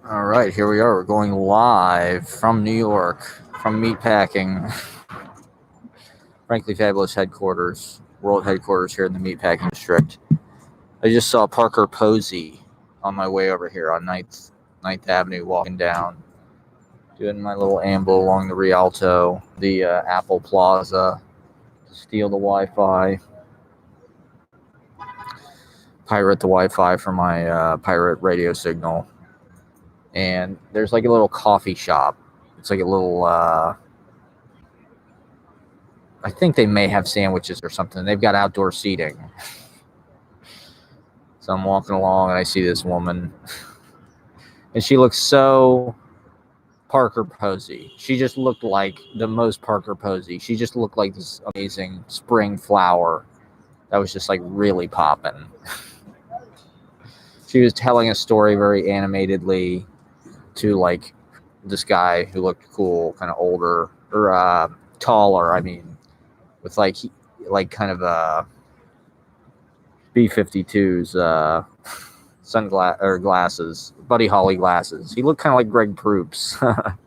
All right, here we are. We're going live from New York, from Meatpacking, Frankly Fabulous headquarters, world headquarters here in the Meatpacking District. I just saw Parker Posey on my way over here on Ninth Avenue, walking down, doing my little amble along the Rialto, the Apple Plaza, to steal the Wi-Fi, pirate the Wi-Fi from my pirate radio signal. And there's like a little coffee shop. It's like a little I think they may have sandwiches or something. They've got outdoor seating. So I'm walking along and I see this woman. And she looks so Parker Posey. She just looked like the most Parker Posey. She just looked like this amazing spring flower that was just like really popping. She was telling a story very animatedly to like this guy who looked cool, kind of older or taller. I mean, with like kind of a B-52's sunglasses or glasses, Buddy Holly glasses. He looked kind of like Greg Proops, a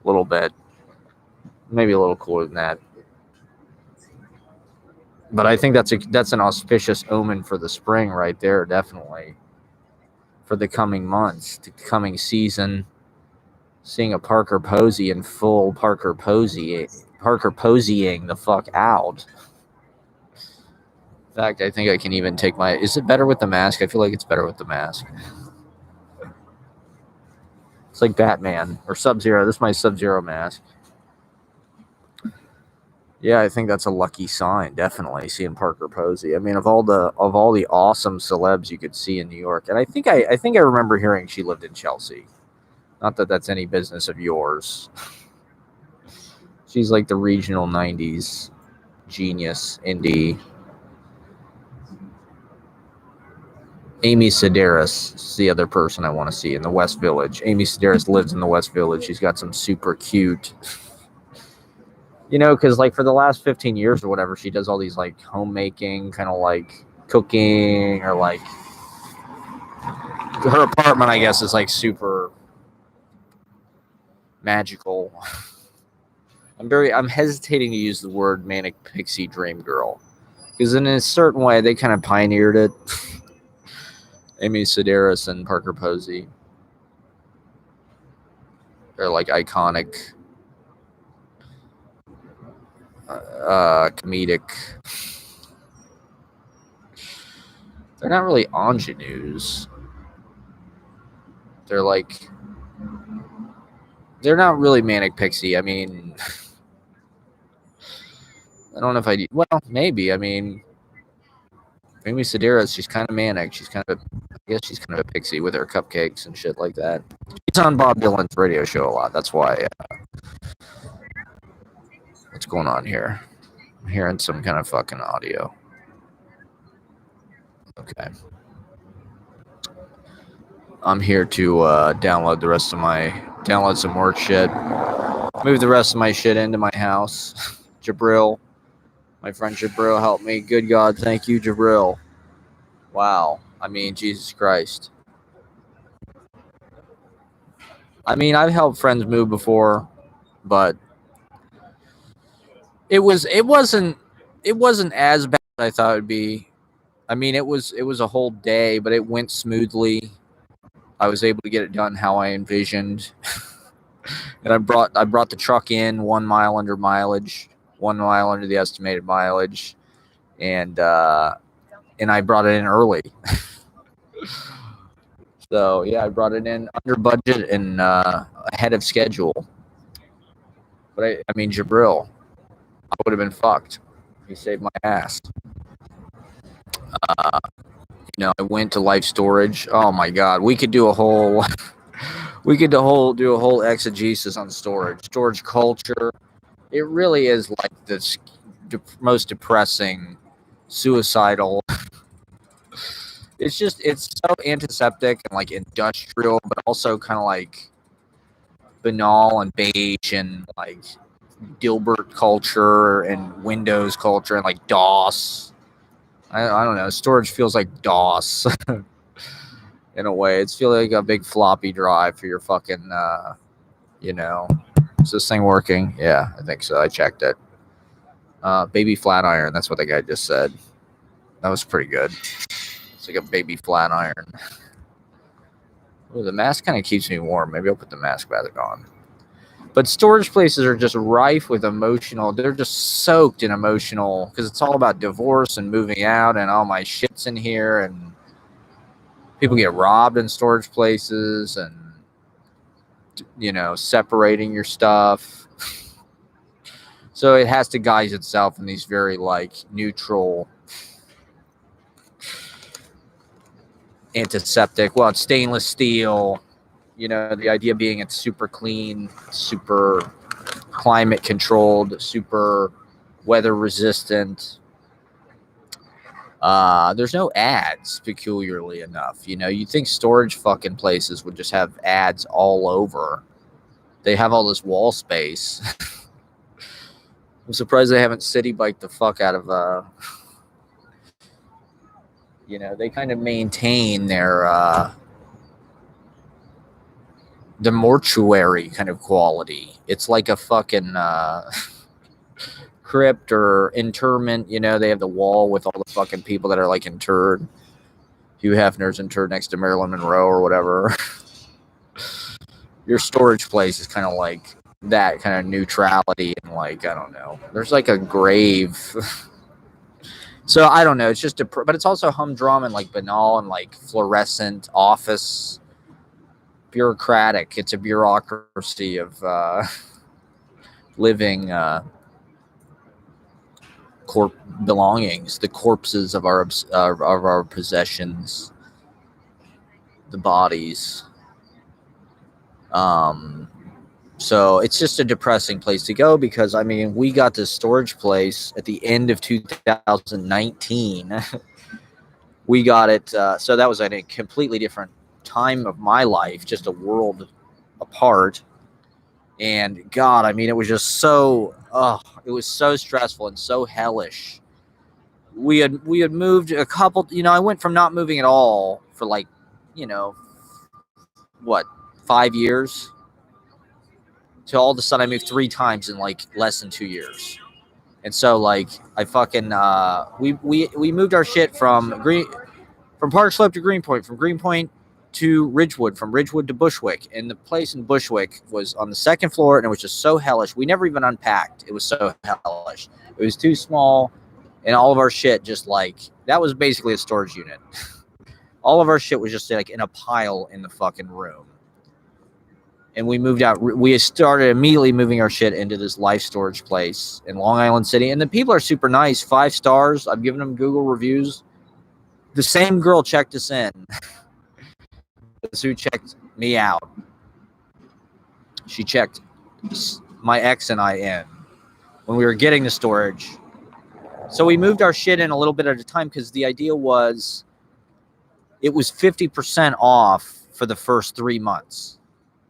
little bit, maybe a little cooler than that. But I think that's an auspicious omen for the spring right there, definitely. For the coming months, the coming season, seeing a Parker Posey in full Parker Poseying the fuck out. In fact, I think I can even take my. Is it better with the mask? I feel like it's better with the mask. It's like Batman or Sub-Zero. This is my Sub-Zero mask. Yeah, I think that's a lucky sign. Definitely seeing Parker Posey. I mean, of all the awesome celebs you could see in New York, and I think I remember hearing she lived in Chelsea. Not that that's any business of yours. She's like the regional '90s genius indie. Amy Sedaris is the other person I want to see in the West Village. Amy Sedaris lives in the West Village. She's got some super cute, because like for the last 15 years or whatever, she does all these like homemaking, kind of like cooking, or like her apartment, I guess, is like super magical. I'm hesitating to use the word manic pixie dream girl, because in a certain way they kind of pioneered it. Amy Sedaris and Parker Posey. They're like iconic, comedic. They're not really ingenues. They're not really manic pixie. I mean, I don't know if I do. Well, maybe. I mean, Amy Sedaris, she's kind of manic. I guess she's kind of a pixie with her cupcakes and shit like that. She's on Bob Dylan's radio show a lot. That's why. What's going on here? I'm hearing some kind of fucking audio. Okay. I'm here to download some work shit, move the rest of my shit into my house. Jabril, my friend Jabril helped me. Good God, thank you, Jabril. Wow. I mean, Jesus Christ. I mean, I've helped friends move before, but it wasn't as bad as I thought it would be. I mean, it was a whole day, but it went smoothly. I was able to get it done how I envisioned. And I brought the truck in 1 mile under mileage, 1 mile under the estimated mileage, and I brought it in early. So yeah, I brought it in under budget and ahead of schedule. But I mean, Jabril, I would have been fucked. He saved my ass. I went to Life Storage. Oh my God, we could do a whole exegesis on storage culture. It really is like this most depressing, suicidal. It's so antiseptic and like industrial, but also kind of like banal and beige and like Dilbert culture and Windows culture and like DOS. I don't know. Storage feels like DOS. in a way. It's feeling like a big floppy drive for your fucking, you know. Is this thing working? Yeah, I think so. I checked it. Baby flat iron. That's what the guy just said. That was pretty good. It's like a baby flat iron. Ooh, the mask kind of keeps me warm. Maybe I'll put the mask back on. But storage places are just rife with emotional. They're just soaked in emotional because it's all about divorce and moving out and all my shit's in here and people get robbed in storage places and, you know, separating your stuff. So it has to guise itself in these very like neutral antiseptic. Well, it's stainless steel. You know, the idea being it's super clean, super climate controlled, super weather resistant. There's no ads, peculiarly enough. You know, you'd think storage fucking places would just have ads all over. They have all this wall space. I'm surprised they haven't city biked the fuck out of you know, they kind of maintain their the mortuary kind of quality. It's like a fucking crypt or interment. You know, they have the wall with all the fucking people that are like interred. Hugh Hefner's interred next to Marilyn Monroe or whatever. Your storage place is kind of like that kind of neutrality and like, I don't know. There's like a grave. So I don't know. It's just but it's also humdrum and like banal and like fluorescent office. Bureaucratic. It's a bureaucracy of living belongings, the corpses of our possessions, the bodies. So it's just a depressing place to go because I mean we got this storage place at the end of 2019. We got it. So that was at a completely different time of my life, just a world apart. And God, I mean, it was just so, it was so stressful and so hellish. We had moved a couple, you know, I went from not moving at all for like, you know, what, 5 years to all of a sudden I moved 3 times in like less than 2 years. And so like I fucking, we moved our shit from Park Slope to Greenpoint, from Greenpoint to Ridgewood, from Ridgewood to Bushwick. And the place in Bushwick was on the 2nd floor, and it was just so hellish. We never even unpacked. It was so hellish. It was too small, and all of our shit just like, that was basically a storage unit. All of our shit was just like in a pile in the fucking room. And we moved out. We started immediately moving our shit into this life storage place in Long Island City. And the people are super nice, 5 stars. I've given them Google reviews. The same girl checked us in. Who checked me out. She checked my ex and I in when we were getting the storage. So we moved our shit in a little bit at a time because the idea was it was 50% off for the first 3 months.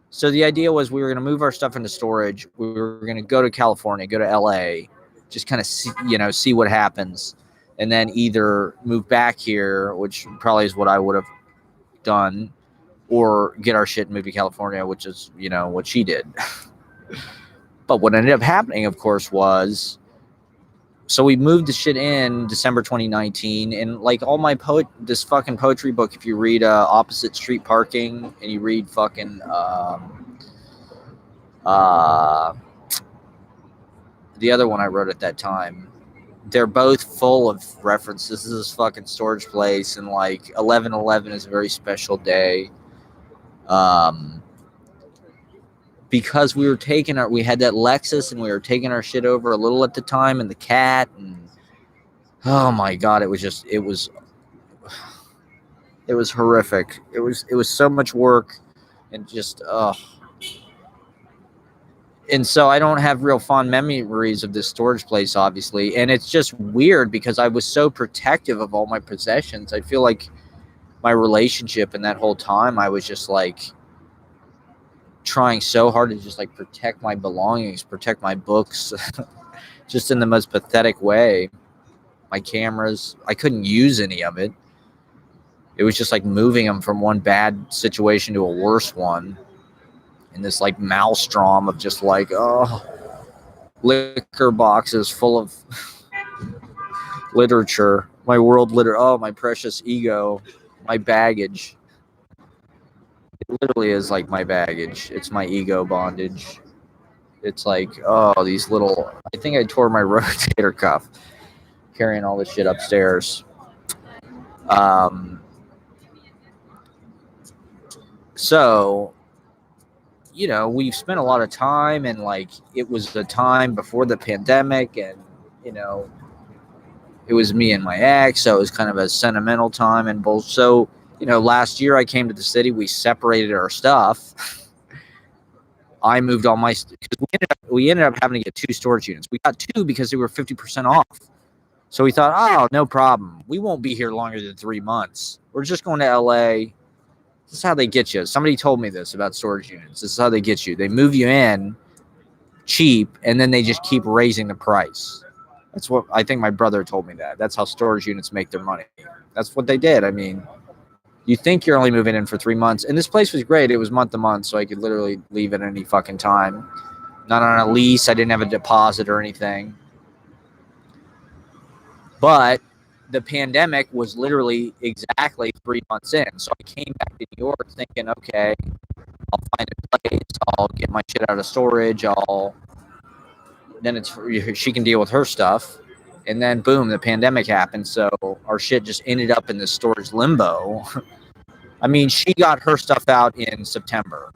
So the idea was we were going to move our stuff into storage. We were going to go to California, go to LA, just kind of see what happens. And then either move back here, which probably is what I would have done, or get our shit and move to California, which is, you know, what she did. But what ended up happening, of course, was, so we moved the shit in December 2019, and like all my this fucking poetry book, if you read Opposite Street Parking, and you read fucking the other one I wrote at that time, they're both full of references to this fucking storage place, and like 11/11 is a very special day. Because we had that Lexus and we were taking our shit over a little at the time, and the cat, and oh my God, it was horrific. It was so much work and just, and so I don't have real fond memories of this storage place, obviously. And it's just weird because I was so protective of all my possessions. I feel like my relationship and that whole time, I was just like trying so hard to just like protect my belongings, protect my books, just in the most pathetic way. My cameras, I couldn't use any of it. It was just like moving them from one bad situation to a worse one, in this like maelstrom of just like, oh, liquor boxes full of literature, my world oh, my precious ego, my baggage. It literally is like my baggage. It's my ego bondage. It's like, oh, these little, I think I tore my rotator cuff carrying all this shit upstairs. So, you know, we've spent a lot of time, and like, it was the time before the pandemic, and, you know, it was me and my ex, so it was kind of a sentimental time. And both, so, you know, last year I came to the city, we separated our stuff. I moved all my, we ended up having to get 2 storage units. We got 2 because they were 50% off. So we thought, oh, no problem. We won't be here longer than 3 months. We're just going to LA. This is how they get you. Somebody told me this about storage units. This is how they get you. They move you in cheap, and then they just keep raising the price. That's what I think my brother told me that. That's how storage units make their money. That's what they did. I mean, you think you're only moving in for 3 months. And this place was great. It was month to month, so I could literally leave at any fucking time. Not on a lease. I didn't have a deposit or anything. But the pandemic was literally exactly 3 months in. So I came back to New York thinking, okay, I'll find a place. I'll get my shit out of storage. Then it's, she can deal with her stuff. And then boom, the pandemic happened. So our shit just ended up in this storage limbo. I mean, she got her stuff out in September.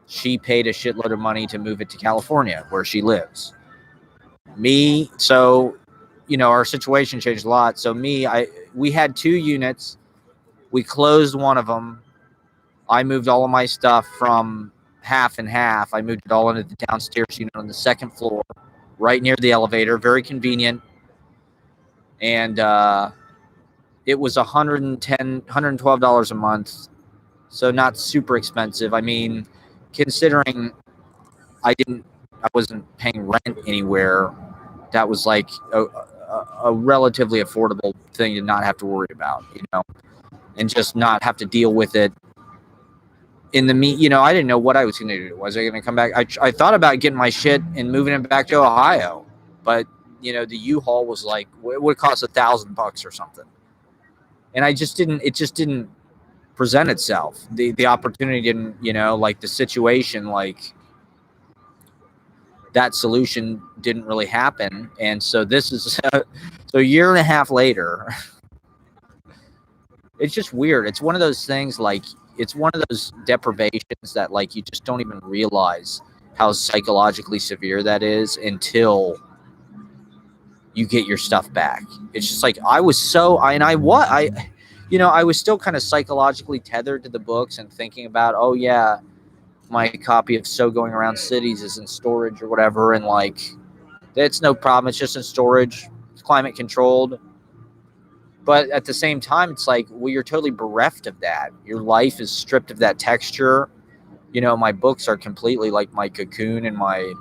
She paid a shitload of money to move it to California, where she lives. Me, so, you know, our situation changed a lot. So we had 2 units. We closed one of them. I moved all of my stuff from half and half. I moved it all into the downstairs unit on the 2nd floor, right near the elevator. Very convenient. And it was $112 a month. So not super expensive. I mean, considering I wasn't paying rent anywhere, that was like a relatively affordable thing to not have to worry about, you know, and just not have to deal with it. You know, I didn't know what I was going to do. Was I going to come back? I thought about getting my shit and moving it back to Ohio, but, you know, the U-Haul was like, it would cost $1,000 or something. And it just didn't present itself. The opportunity didn't, you know, like the situation, like that solution didn't really happen. And so this is, so a year and a half later, it's just weird. It's one of those things, like, it's one of those deprivations that, like, you just don't even realize how psychologically severe that is until you get your stuff back. It's just like, I was still kind of psychologically tethered to the books and thinking about, oh yeah, my copy of So Going Around Cities is in storage or whatever. And like, it's no problem. It's just in storage. It's climate controlled. But at the same time, it's like, well, you're totally bereft of that. Your life is stripped of that texture. You know, my books are completely like my cocoon and my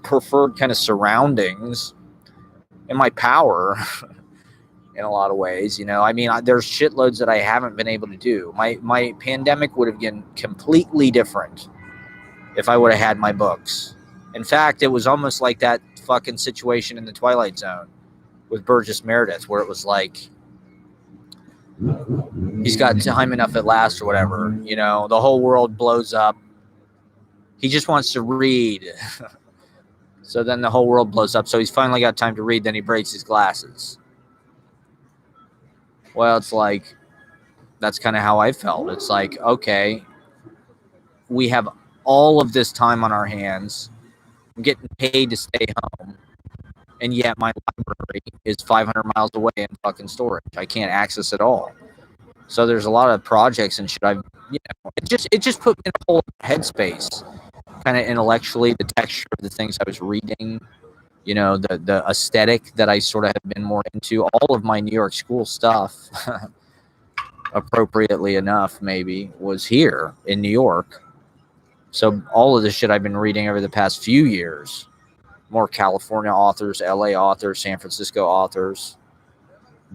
preferred kind of surroundings and my power in a lot of ways. You know, I mean, there's shitloads that I haven't been able to do. My pandemic would have been completely different if I would have had my books. In fact, it was almost like that fucking situation in The Twilight Zone with Burgess Meredith, where it was like, he's got time enough at last or whatever, you know, the whole world blows up. He just wants to read. So then the whole world blows up. So he's finally got time to read. Then he breaks his glasses. Well, it's like, that's kind of how I felt. It's like, okay, we have all of this time on our hands. I'm getting paid to stay home. And yet my library is 500 miles away in fucking storage. I can't access it all. So there's a lot of projects and shit. It just put me in a whole headspace, kind of intellectually, the texture of the things I was reading, you know, the aesthetic that I sort of have been more into. All of my New York school stuff, appropriately enough, maybe, was here in New York. So all of the shit I've been reading over the past few years, more California authors, LA authors, San Francisco authors,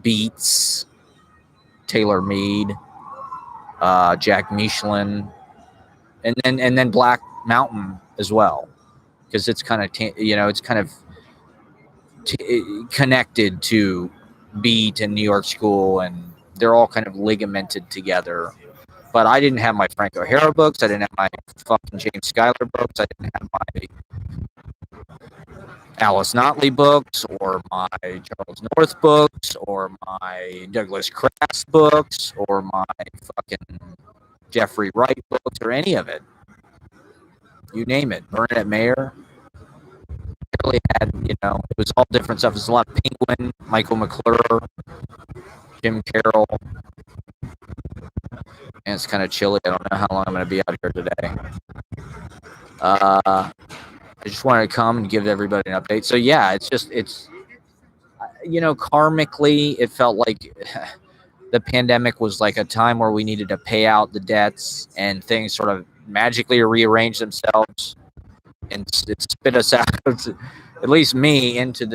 beats, Taylor Mead, Jack Michelin, and then Black Mountain as well, because it's kind of it's kind of connected to Beat and New York School, and they're all kind of ligamented together. But I didn't have my Frank O'Hara books. I didn't have my fucking James Schuyler books. I didn't have my Alice Notley books, or my Charles North books, or my Douglas Crass books, or my fucking Jeffrey Wright books, or any of it. You name it. Bernadette Mayer. Really had, it was all different stuff. There's a lot of Penguin, Michael McClure, Jim Carroll. And it's kind of chilly. I don't know how long I'm going to be out here today. I just wanted to come and give everybody an update. So yeah, it's karmically, it felt like the pandemic was like a time where we needed to pay out the debts, and things sort of magically rearrange themselves and it spit us out, at least me, into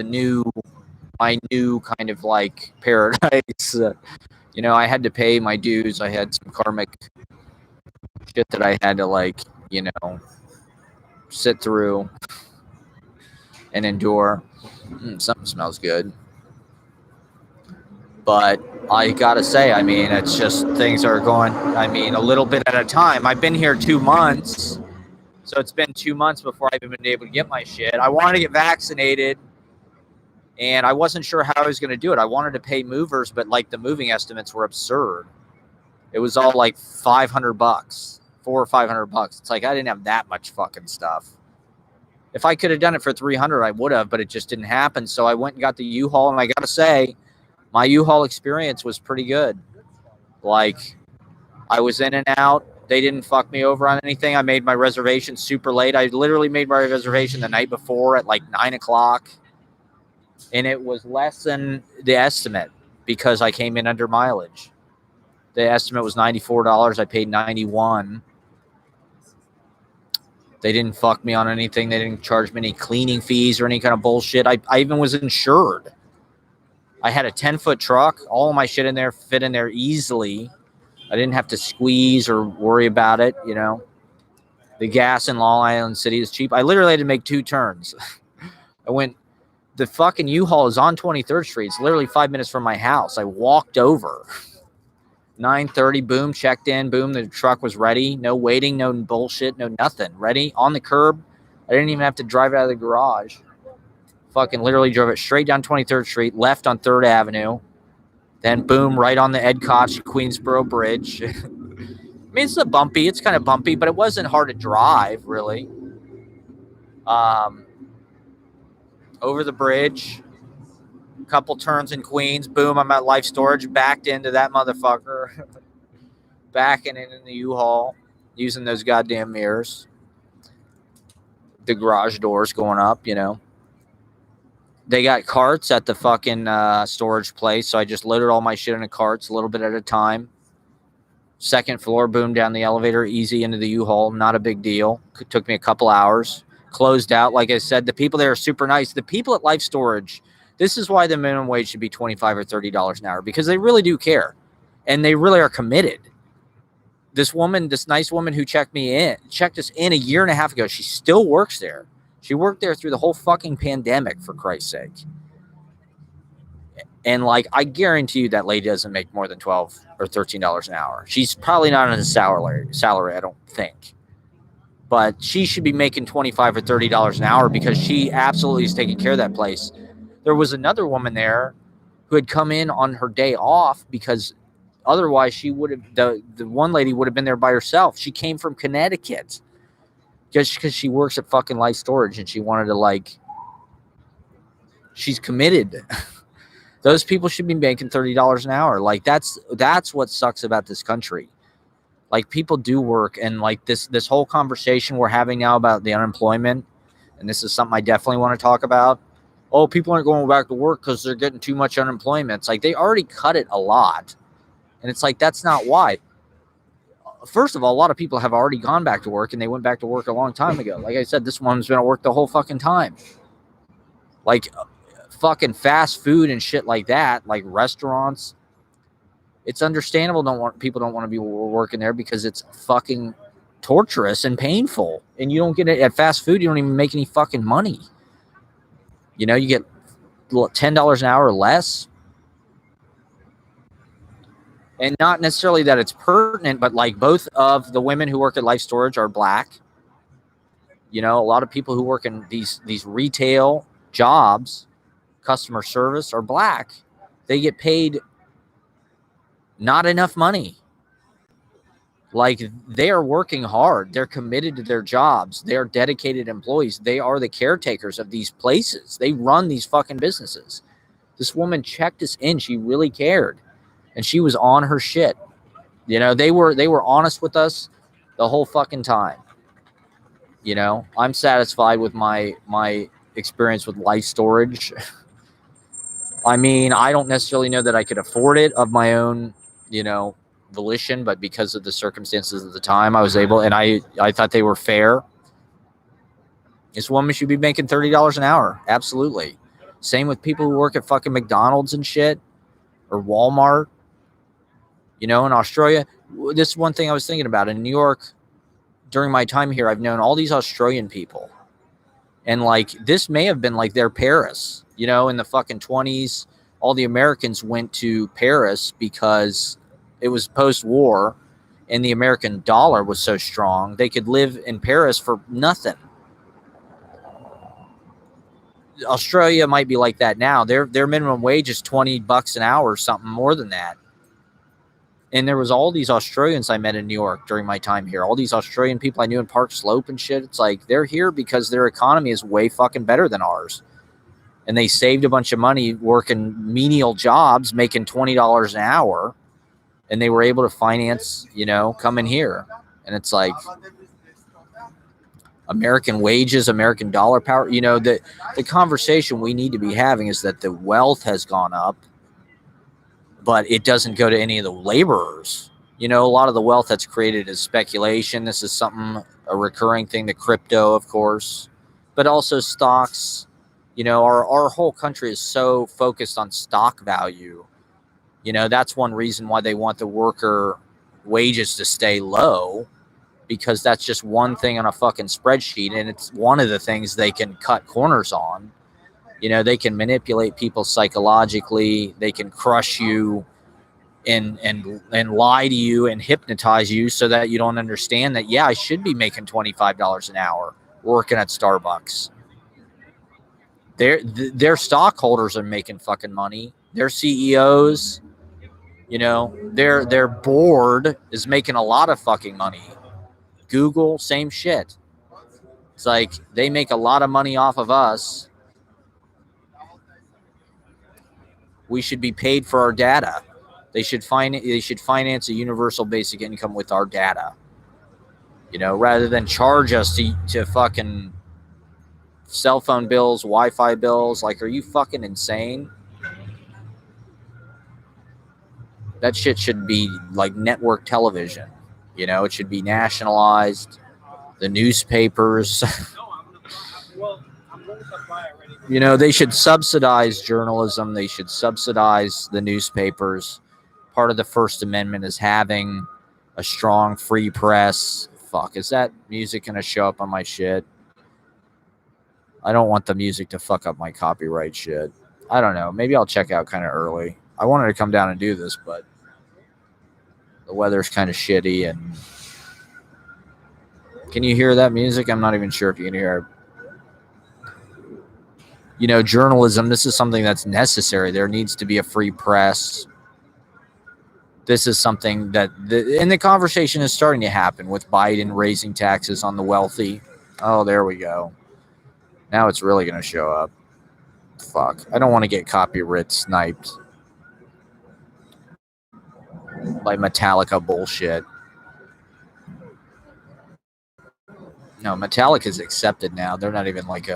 my new kind of like paradise. I had to pay my dues. I had some karmic shit that I had to sit through and endure. Something smells good. But I gotta say, it's just things are going, a little bit at a time. I've been here 2 months, so it's been 2 months before I've been able to get my shit. I wanted to get vaccinated, and I wasn't sure how I was going to do it. I wanted to pay movers, but the moving estimates were absurd. It was all like $500, $400 or $500. It's like I didn't have that much fucking stuff. If I could have done it for $300, I would have, but it just didn't happen. So I went and got the U-Haul, and I got to say, my U-Haul experience was pretty good. I was in and out. They didn't fuck me over on anything. I made my reservation super late. I literally made my reservation the night before at 9 o'clock. And it was less than the estimate because I came in under mileage. The estimate was $94. I paid $91. They didn't fuck me on anything. They didn't charge me any cleaning fees or any kind of bullshit. I even was insured. I had a 10-foot truck. All of my shit in there fit in there easily. I didn't have to squeeze or worry about it, The gas in Long Island City is cheap. I literally had to make 2 turns. The fucking U-Haul is on 23rd Street. It's literally 5 minutes from my house. I walked over. 9:30, boom, checked in, boom, the truck was ready. No waiting, no bullshit, no nothing. Ready, on the curb. I didn't even have to drive it out of the garage. Fucking literally drove it straight down 23rd Street, left on 3rd Avenue. Then, boom, right on the Ed Koch Queensboro Bridge. It's kind of bumpy, but it wasn't hard to drive, really. Over the bridge, a couple turns in Queens, boom, I'm at Life Storage, backed into that motherfucker. Backing in the U-Haul, using those goddamn mirrors. The garage doors going up, They got carts at the fucking storage place, so I just loaded all my shit into carts a little bit at a time. 2nd floor, boom, down the elevator, easy into the U-Haul, not a big deal. It took me a couple hours. Closed out, like I said. The people there are super nice. The people at Life Storage, this is why the minimum wage should be $25 or $30 an hour, because they really do care, and they really are committed. This nice woman who checked us in a year and a half ago, she still works there. She worked there through the whole fucking pandemic, for Christ's sake. And I guarantee you that lady doesn't make more than $12 or $13 an hour. She's probably not on a salary, I don't think. But she should be making $25 or $30 an hour because she absolutely is taking care of that place. There was another woman there who had come in on her day off because otherwise she would have, the one lady would have been there by herself. She came from Connecticut just because she works at fucking Life Storage and she wanted to she's committed. Those people should be making $30 an hour. That's what sucks about this country. People do work, and this whole conversation we're having now about the unemployment, and this is something I definitely want to talk about. Oh, people aren't going back to work because they're getting too much unemployment. It's they already cut it a lot. And it's that's not why. First of all, a lot of people have already gone back to work, and they went back to work a long time ago. Like I said, this woman's been at work the whole fucking time. Fucking fast food and shit like that, restaurants. It's understandable people don't want to be working there because it's fucking torturous and painful. And you don't get it at fast food. You don't even make any fucking money. You know, you get $10 an hour or less. And not necessarily that it's pertinent, but like both of the women who work at Life Storage are black. You know, a lot of people who work in these retail jobs, customer service, are black. They get paid not enough money. Like, they are working hard. They're committed to their jobs. They are dedicated employees. They are the caretakers of these places. They run these fucking businesses. This woman checked us in. She really cared. And she was on her shit. You know, they were honest with us the whole fucking time. You know, I'm satisfied with my experience with Life Storage. I mean, I don't necessarily know that I could afford it of my own, you know, volition, but because of the circumstances of the time, I was able, and I thought they were fair. This woman should be making $30 an hour. Absolutely. Same with people who work at fucking McDonald's and shit, or Walmart. You know, in Australia, this is one thing I was thinking about. In New York, during my time here, I've known all these Australian people. And like, this may have been like their Paris, you know, in the fucking 20s. All the Americans went to Paris because it was post-war and the American dollar was so strong. They could live in Paris for nothing. Australia might be like that now. Their minimum wage is $20 an hour or something more than that. And there was all these Australians I met in New York during my time here. All these Australian people I knew in Park Slope and shit. It's like, they're here because their economy is way fucking better than ours. And they saved a bunch of money working menial jobs, making $20 an hour. And they were able to finance, you know, coming here. And it's like, American wages, American dollar power. You know, the conversation we need to be having is that the wealth has gone up, but it doesn't go to any of the laborers. You know, a lot of the wealth that's created is speculation. This is something, a recurring thing, the crypto, of course, but also stocks. You know, our whole country is so focused on stock value. You know, that's one reason why they want the worker wages to stay low, because that's just one thing on a fucking spreadsheet. And it's one of the things they can cut corners on. You know, they can manipulate people psychologically. They can crush you and lie to you and hypnotize you so that you don't understand that, yeah, I should be making $25 an hour working at Starbucks. Their stockholders are making fucking money. Their CEOs, you know, their board is making a lot of fucking money. Google, same shit. It's like, they make a lot of money off of us. We should be paid for our data. They should finance a universal basic income with our data. You know, rather than charge us to fucking cell phone bills, Wi-Fi bills. Like, are you fucking insane? That shit should be like network television. You know, it should be nationalized. The newspapers. You know, they should subsidize journalism. They should subsidize the newspapers. Part of the First Amendment is having a strong free press. Fuck, is that music going to show up on my shit? I don't want the music to fuck up my copyright shit. I don't know. Maybe I'll check out kind of early. I wanted to come down and do this, but the weather's kind of shitty. And can you hear that music? I'm not even sure if you can hear it. You know, journalism, this is something that's necessary. There needs to be a free press. This is something that, and the conversation is starting to happen with Biden raising taxes on the wealthy. Oh, there we go. Now it's really going to show up. Fuck. I don't want to get copyright sniped by Metallica bullshit. No, Metallica is accepted now. They're not even like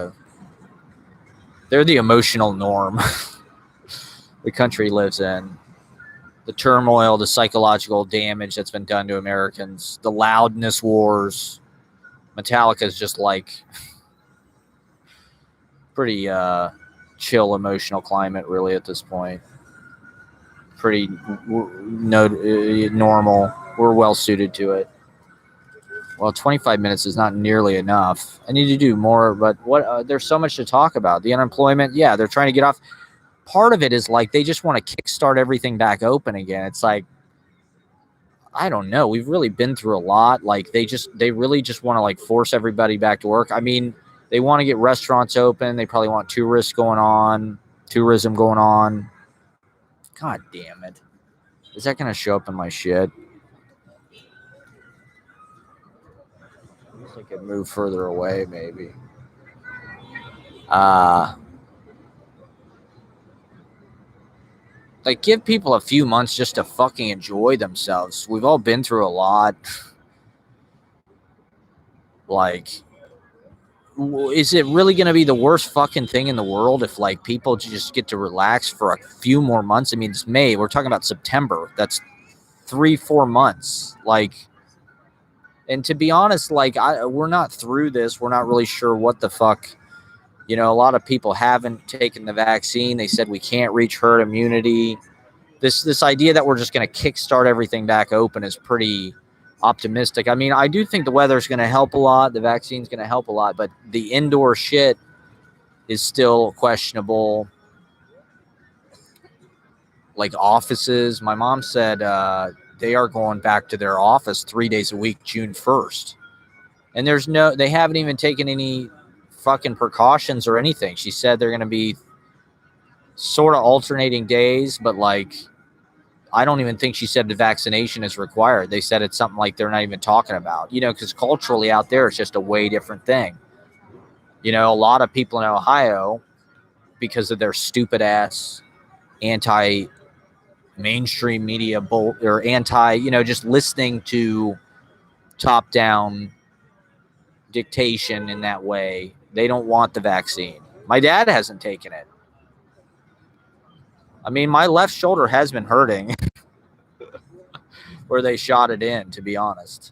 they're the emotional norm the country lives in. The turmoil, the psychological damage that's been done to Americans, the loudness wars. Metallica is just like pretty chill emotional climate really at this point. pretty normal. We're well suited to it. Well, 25 minutes is not nearly enough. I need to do more, but there's so much to talk about. The unemployment, yeah, they're trying to get off. Part of it is like they just want to kickstart everything back open again. It's like, I don't know. We've really been through a lot. Like they really just want to like force everybody back to work. I mean, they want to get restaurants open. They probably want tourism going on. God damn it. Is that going to show up in my shit? I guess I could move further away, maybe. Like, give people a few months just to fucking enjoy themselves. We've all been through a lot. Like, is it really going to be the worst fucking thing in the world if, like, people just get to relax for a few more months? I mean, it's May. We're talking about September. That's 3-4 months. Like, and to be honest, like, we're not through this. We're not really sure what the fuck. You know, a lot of people haven't taken the vaccine. They said we can't reach herd immunity. This idea that we're just going to kickstart everything back open is pretty optimistic. I mean, I do think the weather's going to help a lot. The vaccine's going to help a lot, but the indoor shit is still questionable. Like offices, my mom said they are going back to their office 3 days a week, June 1st. And they haven't even taken any fucking precautions or anything. She said they're going to be sort of alternating days, but like, I don't even think she said the vaccination is required. They said it's something like they're not even talking about, you know, because culturally out there, it's just a way different thing. You know, a lot of people in Ohio, because of their stupid ass anti-mainstream media or anti, you know, just listening to top-down dictation in that way, they don't want the vaccine. My dad hasn't taken it. I mean, my left shoulder has been hurting where they shot it in, to be honest.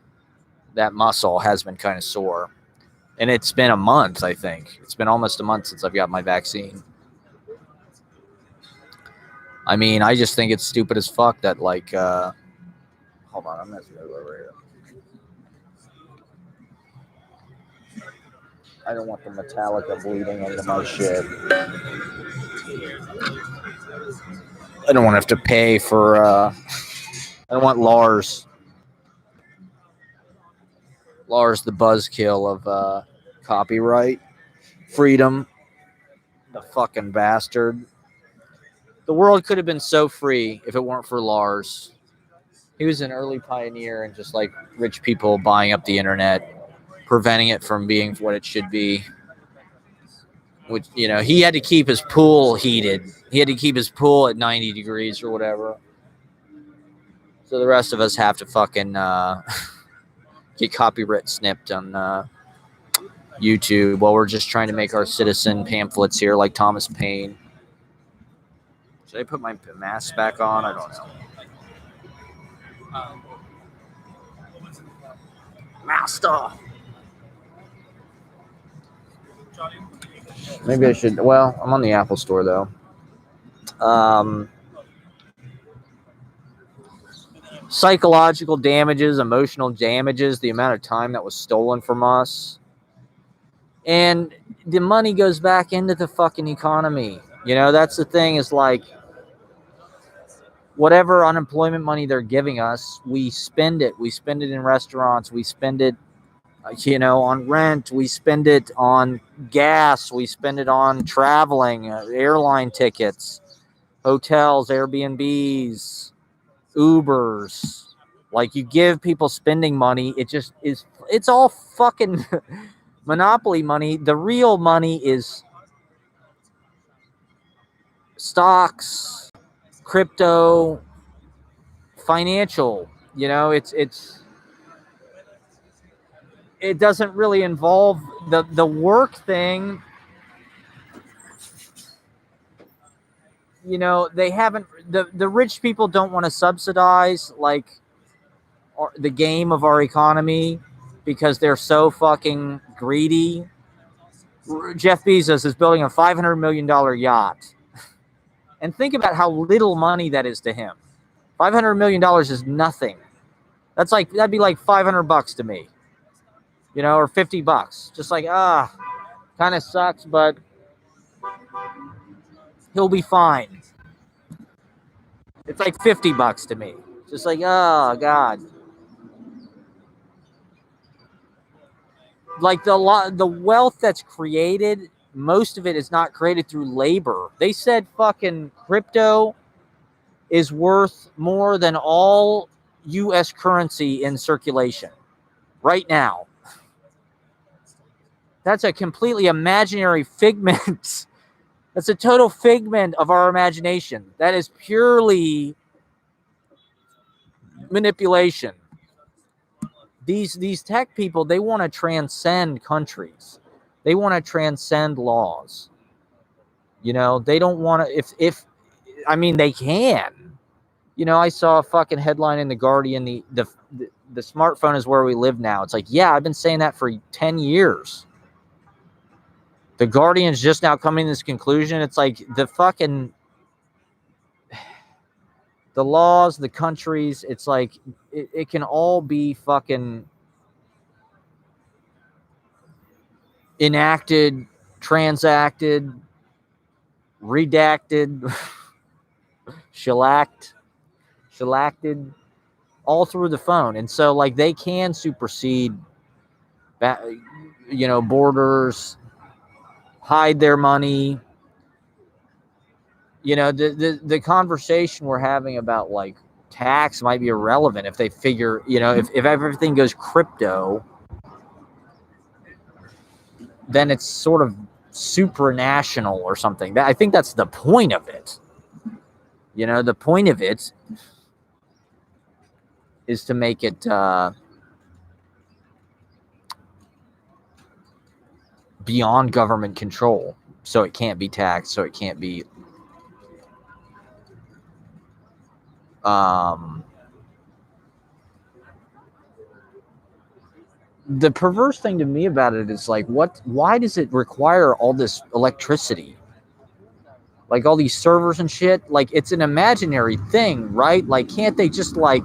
That muscle has been kind of sore. And it's been a month, I think. It's been almost a month since I've got my vaccine. I mean, I just think it's stupid as fuck that, like, hold on, I'm going to move over here. I don't want the Metallica bleeding into my shit. I don't want to have to pay for, I don't want Lars the buzzkill of copyright freedom. The fucking bastard. The world could have been so free if it weren't for Lars. He was an early pioneer in just like rich people buying up the internet, preventing it from being what it should be. Which, you know, he had to keep his pool heated. He had to keep his pool at 90 degrees or whatever. So the rest of us have to fucking get copyright snipped on YouTube while we're just trying to make our citizen pamphlets here like Thomas Paine. Should I put my mask back on? I don't know. Master! Maybe I should. Well, I'm on the Apple Store, though. Psychological damages, emotional damages, the amount of time that was stolen from us. And the money goes back into the fucking economy. You know, that's the thing is like, whatever unemployment money they're giving us, we spend it. We spend it in restaurants. We spend it, you know, on rent. We spend it on gas. We spend it on traveling, airline tickets, hotels, Airbnbs, Ubers. Like, you give people spending money, it just is, it's all fucking monopoly money. The real money is stocks, crypto, financial. You know, it doesn't really involve the work thing. You know, they haven't, the rich people don't want to subsidize like the game of our economy because they're so fucking greedy. Jeff Bezos is building a $500 million yacht. And think about how little money that is to him. $500 million is nothing. That'd be like $500 to me, or $50. Just like, kind of sucks, but he'll be fine. It's like $50 to me. Just like, oh God. Like the wealth that's created, most of it is not created through labor. They said fucking crypto is worth more than all U.S. currency in circulation right now. That's a completely imaginary figment. That's a total figment of our imagination. That is purely manipulation. These tech people, they want to transcend countries. They want to transcend laws. They don't want to, I mean, they can. I saw a fucking headline in The Guardian, the smartphone is where we live now. It's like, yeah, I've been saying that for 10 years. The Guardian's just now coming to this conclusion. It's like the laws, the countries, it's like it can all be fucking enacted, transacted, redacted, shellacted, all through the phone. And so like they can supersede borders, hide their money. The conversation we're having about like tax might be irrelevant if they figure, if everything goes crypto, then it's sort of supranational or something. I think that's the point of it. The point of it is to make it beyond government control, so it can't be taxed, so it can't be the perverse thing to me about it is like, why does it require all this electricity? Like all these servers and shit? Like it's an imaginary thing, right? Like can't they just like,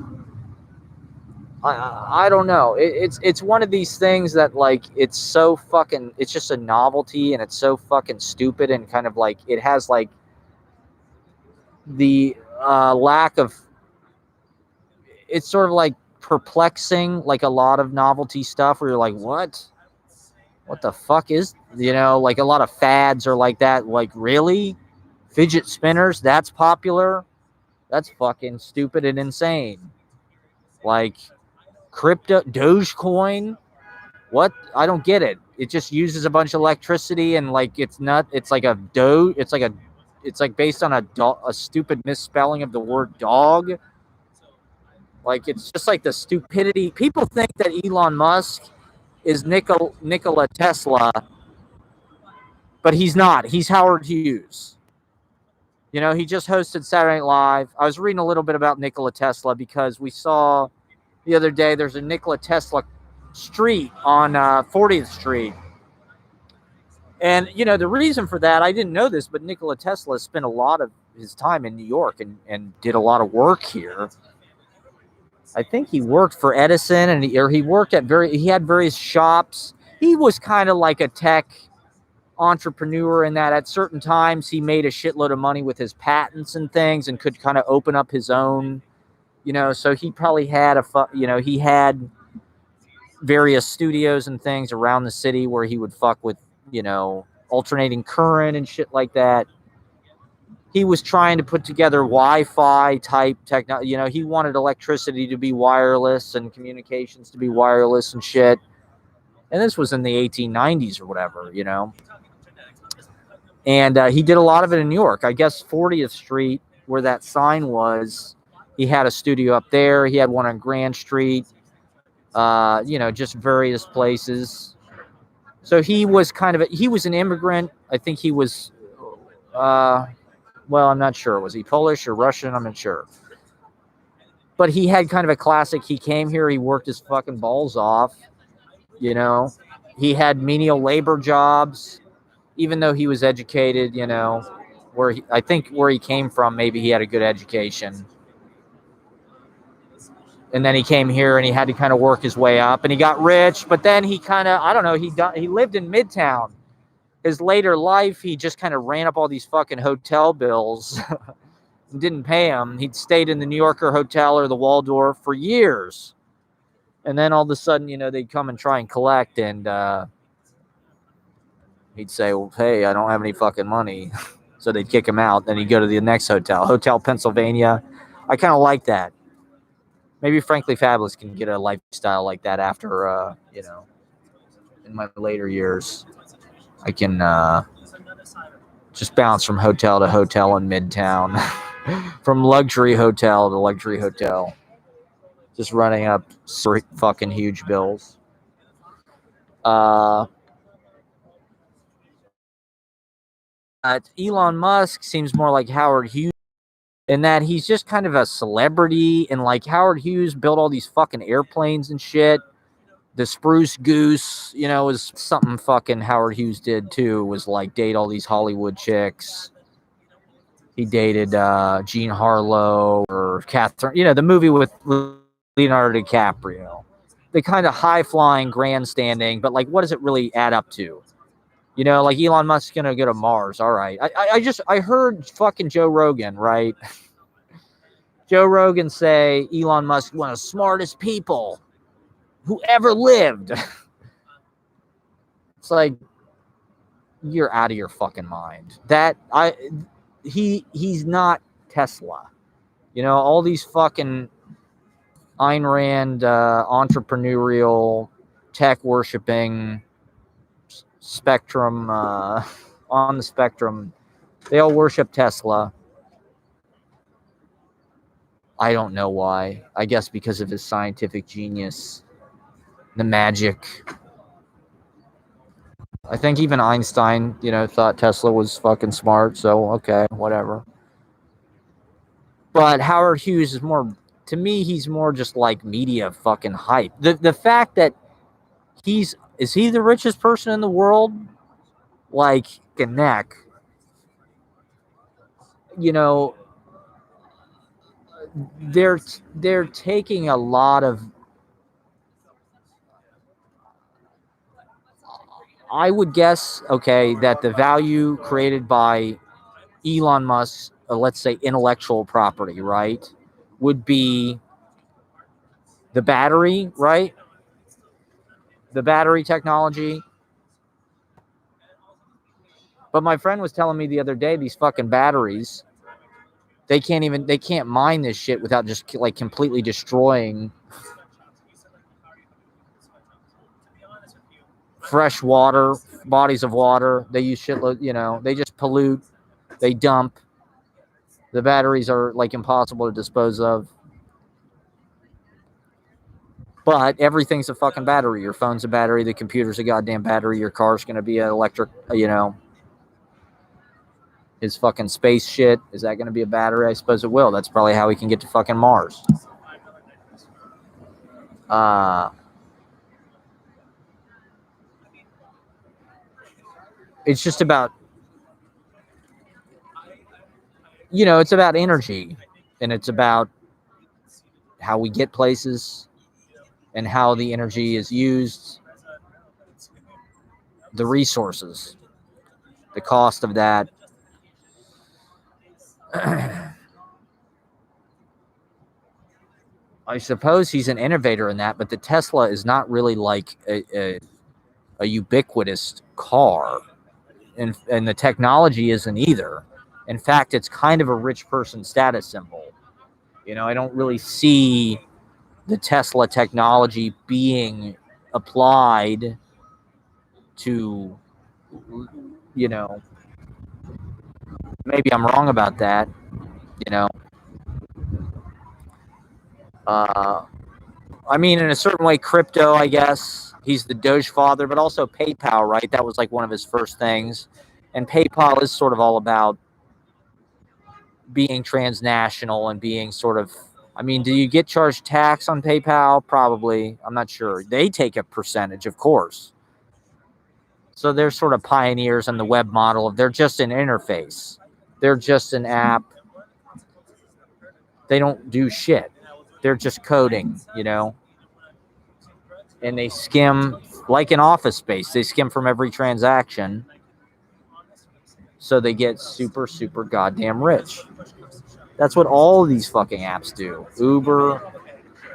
I don't know. It's one of these things that like, it's so fucking, it's just a novelty and it's so fucking stupid and kind of like, it has like the lack of, it's sort of like perplexing, like a lot of novelty stuff where you're like, what the fuck is, like a lot of fads are like that. Like really? Fidget spinners, that's popular? That's fucking stupid and insane. Like crypto, Dogecoin, what? I don't get it. It just uses a bunch of electricity and like it's like based on a stupid misspelling of the word dog. Like it's just like the stupidity. People think that Elon Musk is Nikola Tesla, but he's not. He's Howard Hughes. He just hosted Saturday Night Live. I was reading a little bit about Nikola Tesla because we saw the other day there's a Nikola Tesla street on 40th Street. And, the reason for that, I didn't know this, but Nikola Tesla spent a lot of his time in New York and did a lot of work here. I think he worked for Edison and he worked at he had various shops. He was kind of like a tech entrepreneur in that at certain times he made a shitload of money with his patents and things and could kind of open up his own, so he probably had he had various studios and things around the city where he would fuck with, alternating current and shit like that. He was trying to put together Wi-Fi type technology. He wanted electricity to be wireless and communications to be wireless and shit. And this was in the 1890s or whatever, And he did a lot of it in New York. I guess 40th Street, where that sign was, he had a studio up there. He had one on Grand Street, just various places. So he was he was an immigrant. I think he was, I'm not sure. Was he Polish or Russian? I'm not sure. But he had kind of a classic. He came here. He worked his fucking balls off. He had menial labor jobs, even though he was educated, I think where he came from, maybe he had a good education. And then he came here and he had to kind of work his way up and he got rich, but then he kind of, I don't know, he lived in Midtown. His later life, he just kind of ran up all these fucking hotel bills and didn't pay them. He'd stayed in the New Yorker Hotel or the Waldorf for years. And then all of a sudden, they'd come and try and collect and he'd say, well, hey, I don't have any fucking money. So they'd kick him out. Then he'd go to the next Hotel Pennsylvania. I kind of like that. Maybe Frankly Fabulous can get a lifestyle like that after, in my later years. I can just bounce from hotel to hotel in Midtown, from luxury hotel to luxury hotel, just running up fucking huge bills. Elon Musk seems more like Howard Hughes in that he's just kind of a celebrity, and like Howard Hughes built all these fucking airplanes and shit. The Spruce Goose, is something fucking Howard Hughes did too, was like date all these Hollywood chicks. He dated Jean Harlow or Catherine, the movie with Leonardo DiCaprio. The kind of high-flying grandstanding, but like what does it really add up to? Like Elon Musk's going to go to Mars. All right. I heard fucking Joe Rogan, right? Joe Rogan say Elon Musk one of the smartest people who ever lived. It's like, you're out of your fucking mind. He's not Tesla. All these fucking Ayn Rand entrepreneurial tech worshipping spectrum on the spectrum, they all worship Tesla. I don't know why. I guess because of his scientific genius, the magic. I think even Einstein, thought Tesla was fucking smart, so okay, whatever. But Howard Hughes is more, to me, he's more just like media fucking hype. The fact that is he the richest person in the world? Like a neck. They're taking a lot of, I would guess, okay, that the value created by Elon Musk's, let's say, intellectual property, right, would be the battery, right? The battery technology. But my friend was telling me the other day, these fucking batteries, they can't mine this shit without just like completely destroying fresh water, bodies of water. They use shitload, they just pollute, they dump. The batteries are like impossible to dispose of. But everything's a fucking battery. Your phone's a battery, the computer's a goddamn battery, your car's gonna be an electric, His fucking space shit, is that gonna be a battery? I suppose it will. That's probably how we can get to fucking Mars. It's just about, it's about energy, and it's about how we get places and how the energy is used, the resources, the cost of that. I suppose he's an innovator in that, but the Tesla is not really like a ubiquitous car. And the technology isn't either. In fact, it's kind of a rich person status symbol. I don't really see the Tesla technology being applied to, maybe I'm wrong about that, I mean, in a certain way, crypto, I guess. He's the Doge father, but also PayPal, right? That was like one of his first things. And PayPal is sort of all about being transnational and being sort of, I mean, do you get charged tax on PayPal? Probably. I'm not sure. They take a percentage, of course. So they're sort of pioneers in the web model. They're just an interface. They're just an app. They don't do shit. They're just coding, you know? And they skim, like in Office Space, they skim from every transaction. So they get super, super goddamn rich. That's what all of these fucking apps do. Uber,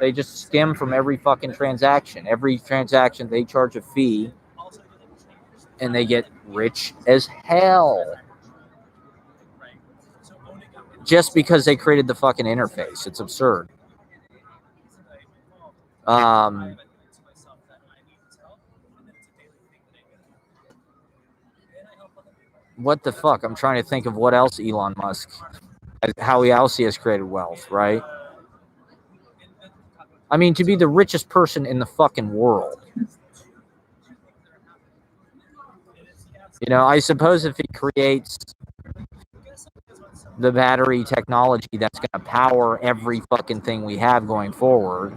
they just skim from every fucking transaction. Every transaction, they charge a fee. And they get rich as hell. Just because they created the fucking interface. It's absurd. What the fuck? I'm trying to think of what else Elon Musk, how else he has created wealth, right? I mean, to be the richest person in the fucking world. You know, I suppose if he creates the battery technology that's going to power every fucking thing we have going forward,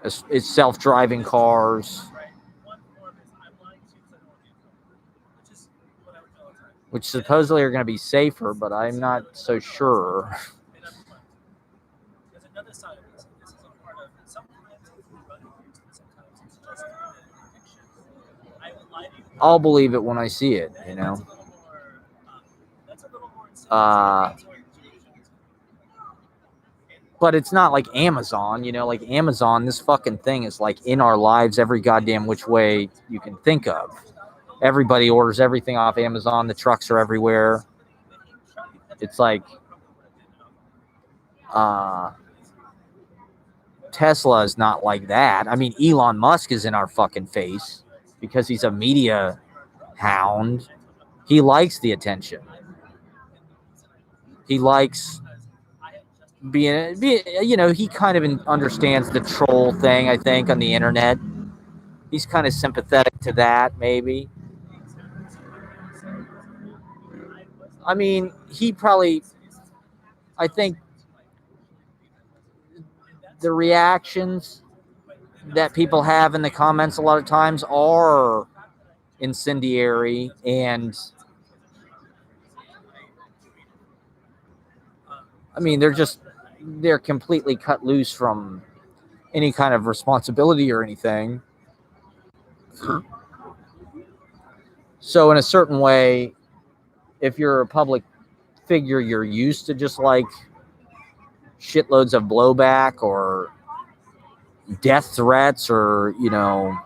it's self-driving cars, which supposedly are going to be safer, but I'm not so sure. I'll believe it when I see it, you know. But it's not like Amazon, you know, like Amazon, this fucking thing is like in our lives every goddamn which way you can think of. Everybody orders everything off Amazon. The trucks are everywhere. It's like Tesla is not like that. I mean, Elon Musk is in our fucking face because he's a media hound. He likes the attention. He likes being, you know, he kind of understands the troll thing, I think, on the internet. He's kind of sympathetic to that, maybe. I mean, he probably, I think the reactions that people have in the comments a lot of times are incendiary and I mean, they're completely cut loose from any kind of responsibility or anything. So in a certain way, if you're a public figure, you're used to just like shitloads of blowback or death threats or, you know,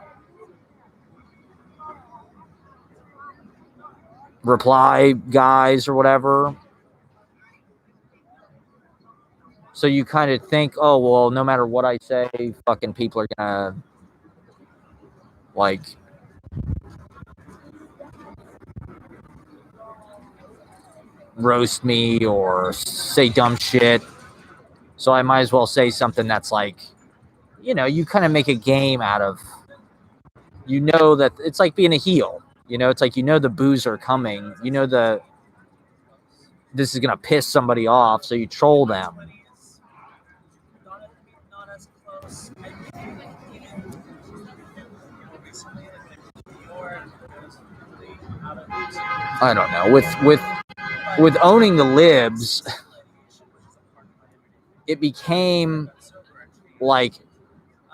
reply guys or whatever. So you kind of think, oh, well, no matter what I say, fucking people are gonna like roast me or say dumb shit. So I might as well say something that's like, you know, you kind of make a game out of, you know, that it's like being a heel. You know, it's like, you know, the boos are coming. You know, this is going to piss somebody off. So you troll them. I don't know. With owning the libs, it became like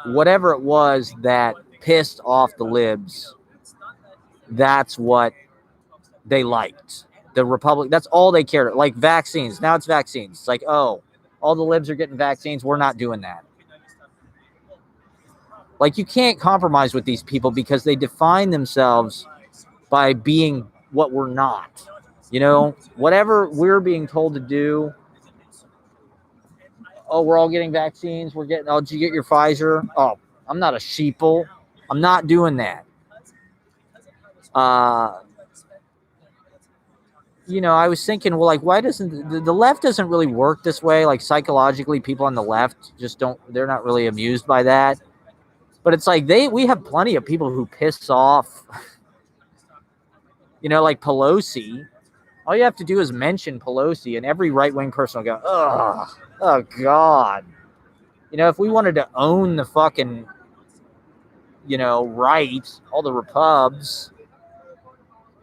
whatever it was that pissed off the libs, that's what they liked. The Republic, that's all they cared. Like vaccines. Now it's vaccines. It's like, oh, all the libs are getting vaccines. We're not doing that. Like, you can't compromise with these people because they define themselves by being what we're not. You know, whatever we're being told to do. Oh, we're all getting vaccines. We're getting, oh, did you get your Pfizer? Oh, I'm not a sheeple. I'm not doing that. You know, I was thinking, well, like, why doesn't the left doesn't really work this way? Like, psychologically, people on the left just don't, they're not really amused by that. But it's like we have plenty of people who piss off, you know, like Pelosi. All you have to do is mention Pelosi, and every right-wing person will go, oh, God. You know, if we wanted to own the fucking, you know, right, all the repubs,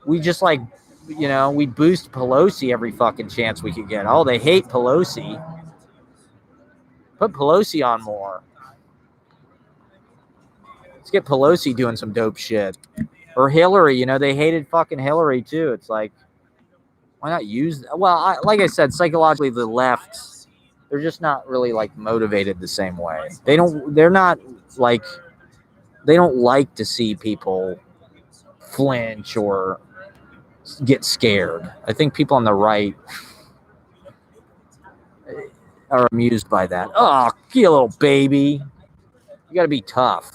we just, like, you know, we'd boost Pelosi every fucking chance we could get. Oh, they hate Pelosi. Put Pelosi on more. Let's get Pelosi doing some dope shit. Or Hillary, you know, they hated fucking Hillary too. It's like, why not use? Well, like I said, psychologically, the left, they're just not really like motivated the same way. They're not like, they don't like to see people flinch or get scared. I think people on the right are amused by that. Oh, you little baby. You got to be tough.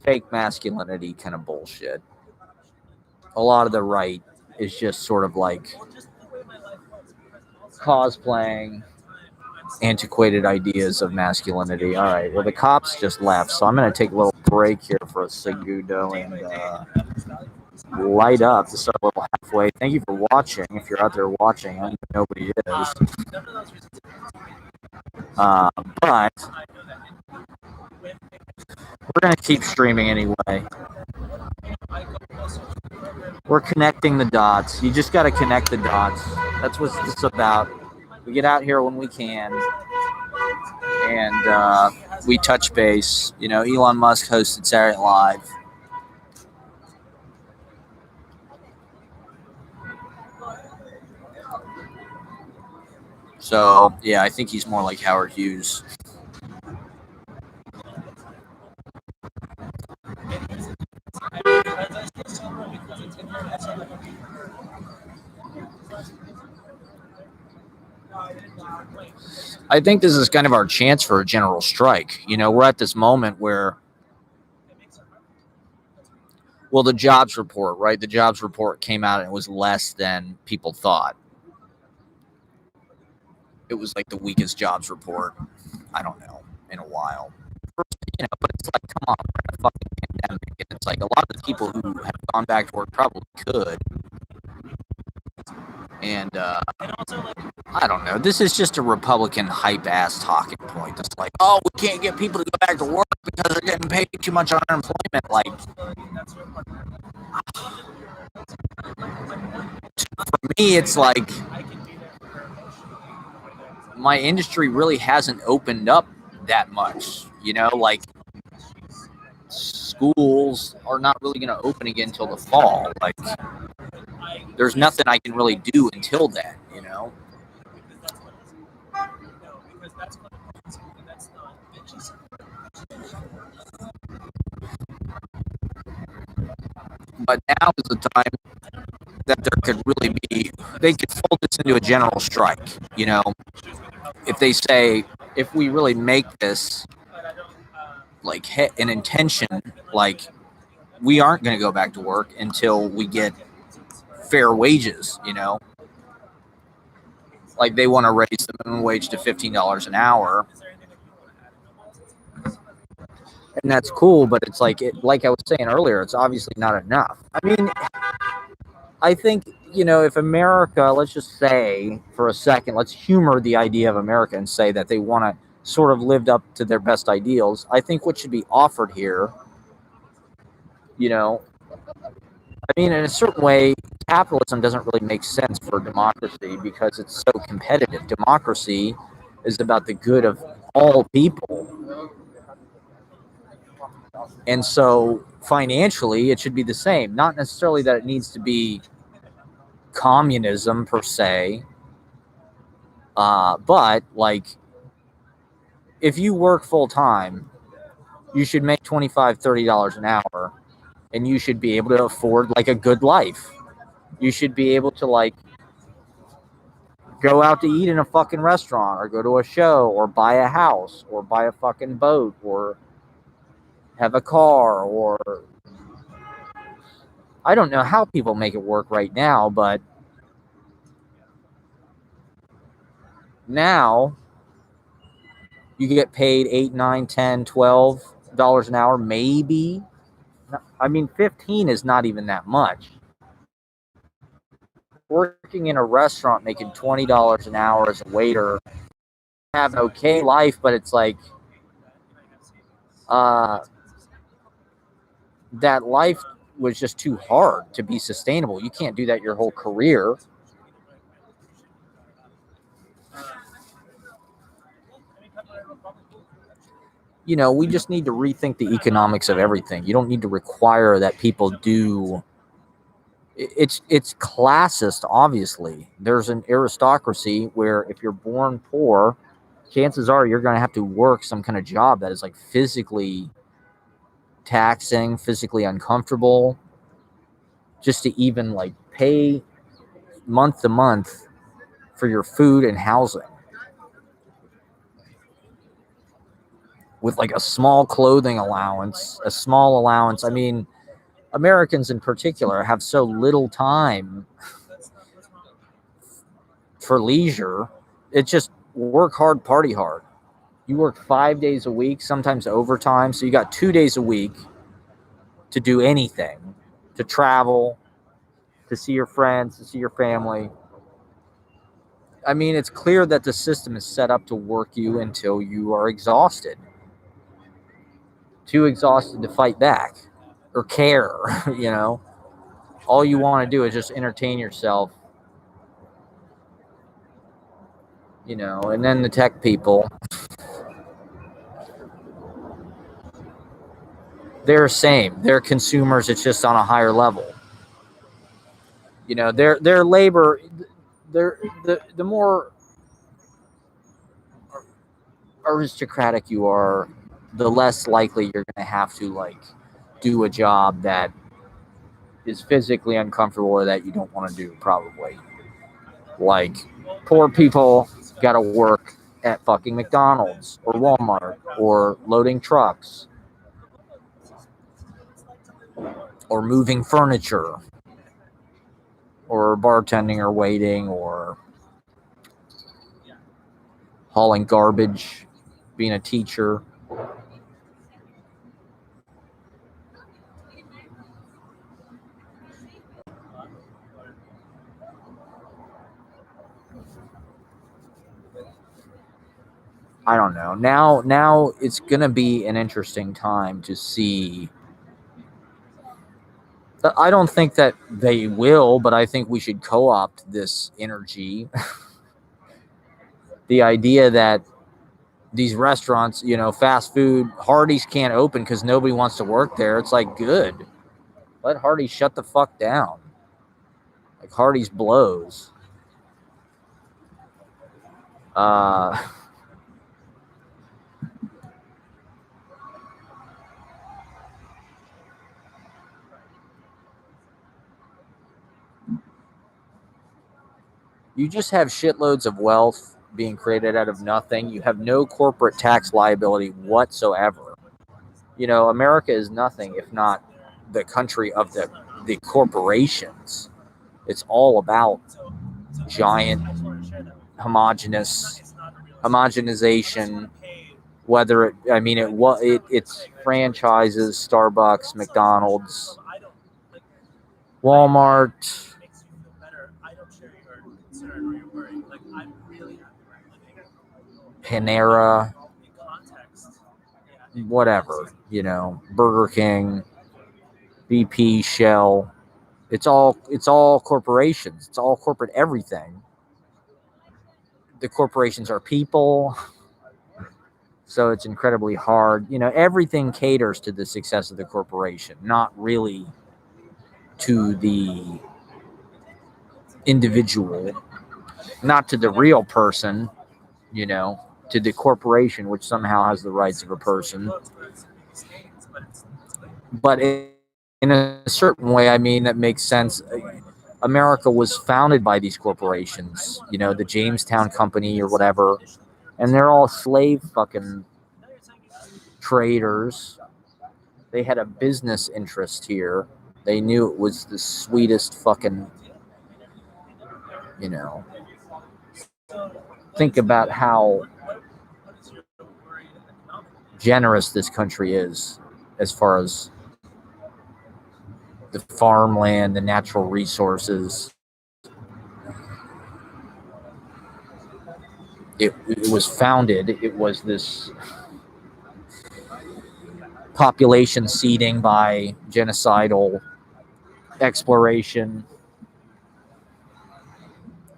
Fake masculinity kind of bullshit. A lot of the right is just sort of like cosplaying antiquated ideas of masculinity. All right, well, the cops just left, so I'm going to take a little break here for a Segundo and light up to start a little halfway. Thank you for watching. If you're out there watching, I know nobody is. But we're going to keep streaming anyway. We're connecting the dots. You just got to connect the dots. That's what this is about. We get out here when we can, and we touch base. You know, Elon Musk hosted Saturday Night Live. So, yeah, I think he's more like Howard Hughes. I think this is kind of our chance for a general strike. You know, we're at this moment where, well, the jobs report, right? The jobs report came out and it was less than people thought. It was like the weakest jobs report, I don't know, in a while. You know, but it's like, come on, we're in a fucking pandemic. And it's like a lot of the people who have gone back to work probably could. And I don't know. This is just a Republican hype-ass talking point. It's like, oh, we can't get people to go back to work because they're getting paid too much on unemployment. Like, for me, it's like my industry really hasn't opened up that much. You know, like schools are not really going to open again until the fall. Like, there's nothing I can really do until then, you know? But now is the time that there could really be, they could fold this into a general strike, you know? If they say, if we really make this like an intention, like we aren't going to go back to work until we get fair wages, you know? Like they want to raise the minimum wage to $15 an hour. And that's cool, but it's like, like I was saying earlier, it's obviously not enough. I mean, I think, you know, if America, let's just say for a second, let's humor the idea of America and say that they want to sort of lived up to their best ideals. I think what should be offered here, you know, I mean, in a certain way, capitalism doesn't really make sense for democracy because it's so competitive. Democracy is about the good of all people. And so financially, it should be the same. Not necessarily that it needs to be communism per se, but like if you work full time, you should make $25, $30 an hour, and you should be able to afford like a good life. You should be able to like go out to eat in a fucking restaurant or go to a show or buy a house or buy a fucking boat or have a car, or I don't know how people make it work right now, but now you get paid $8, $9, $10, $12 an hour, maybe. I mean, 15 is not even that much. Working in a restaurant making $20 an hour as a waiter, have an okay life, but it's like that life was just too hard to be sustainable. You can't do that your whole career. You know, we just need to rethink the economics of everything. You don't need to require that people do. It's classist, obviously. There's an aristocracy where if you're born poor, chances are you're going to have to work some kind of job that is like physically taxing, physically uncomfortable, just to even like pay month to month for your food and housing. With like a small clothing allowance, a small allowance. I mean, Americans in particular have so little time for leisure. It's just work hard, party hard. You work 5 days a week, sometimes overtime. So you got 2 days a week to do anything, to travel, to see your friends, to see your family. I mean, it's clear that the system is set up to work you until you are exhausted. Too exhausted to fight back or care, you know. All you want to do is just entertain yourself, you know. And then the tech people, they're the same. They're consumers. It's just on a higher level. You know, their labor. The more aristocratic you are, the less likely you're going to have to like do a job that is physically uncomfortable or that you don't want to do. Probably like poor people got to work at fucking McDonald's or Walmart or loading trucks or moving furniture or bartending or waiting or hauling garbage, being a teacher. I don't know. Now it's going to be an interesting time to see. I don't think that they will, but I think we should co-opt this energy. The idea that these restaurants, you know, fast food, Hardee's can't open because nobody wants to work there. It's like, good. Let Hardee's shut the fuck down. Like, Hardee's blows. You just have shitloads of wealth being created out of nothing. You have no corporate tax liability whatsoever. You know, America is nothing if not the country of the corporations. It's all about giant homogenization. Whether it, I mean, it's franchises, Starbucks, McDonald's, Walmart, Panera, whatever, you know, Burger King, BP, Shell. It's all corporations. It's all corporate everything. The corporations are people, so it's incredibly hard. You know, everything caters to the success of the corporation, not really to the individual, not to the real person, you know, to the corporation, which somehow has the rights of a person. But in a certain way, I mean, that makes sense. America was founded by these corporations, you know, the Jamestown Company or whatever, and they're all slave fucking traders. They had a business interest here. They knew it was the sweetest fucking, you know. Think about how generous this country is as far as the farmland, the natural resources. It was founded, it was this population seeding by genocidal exploration,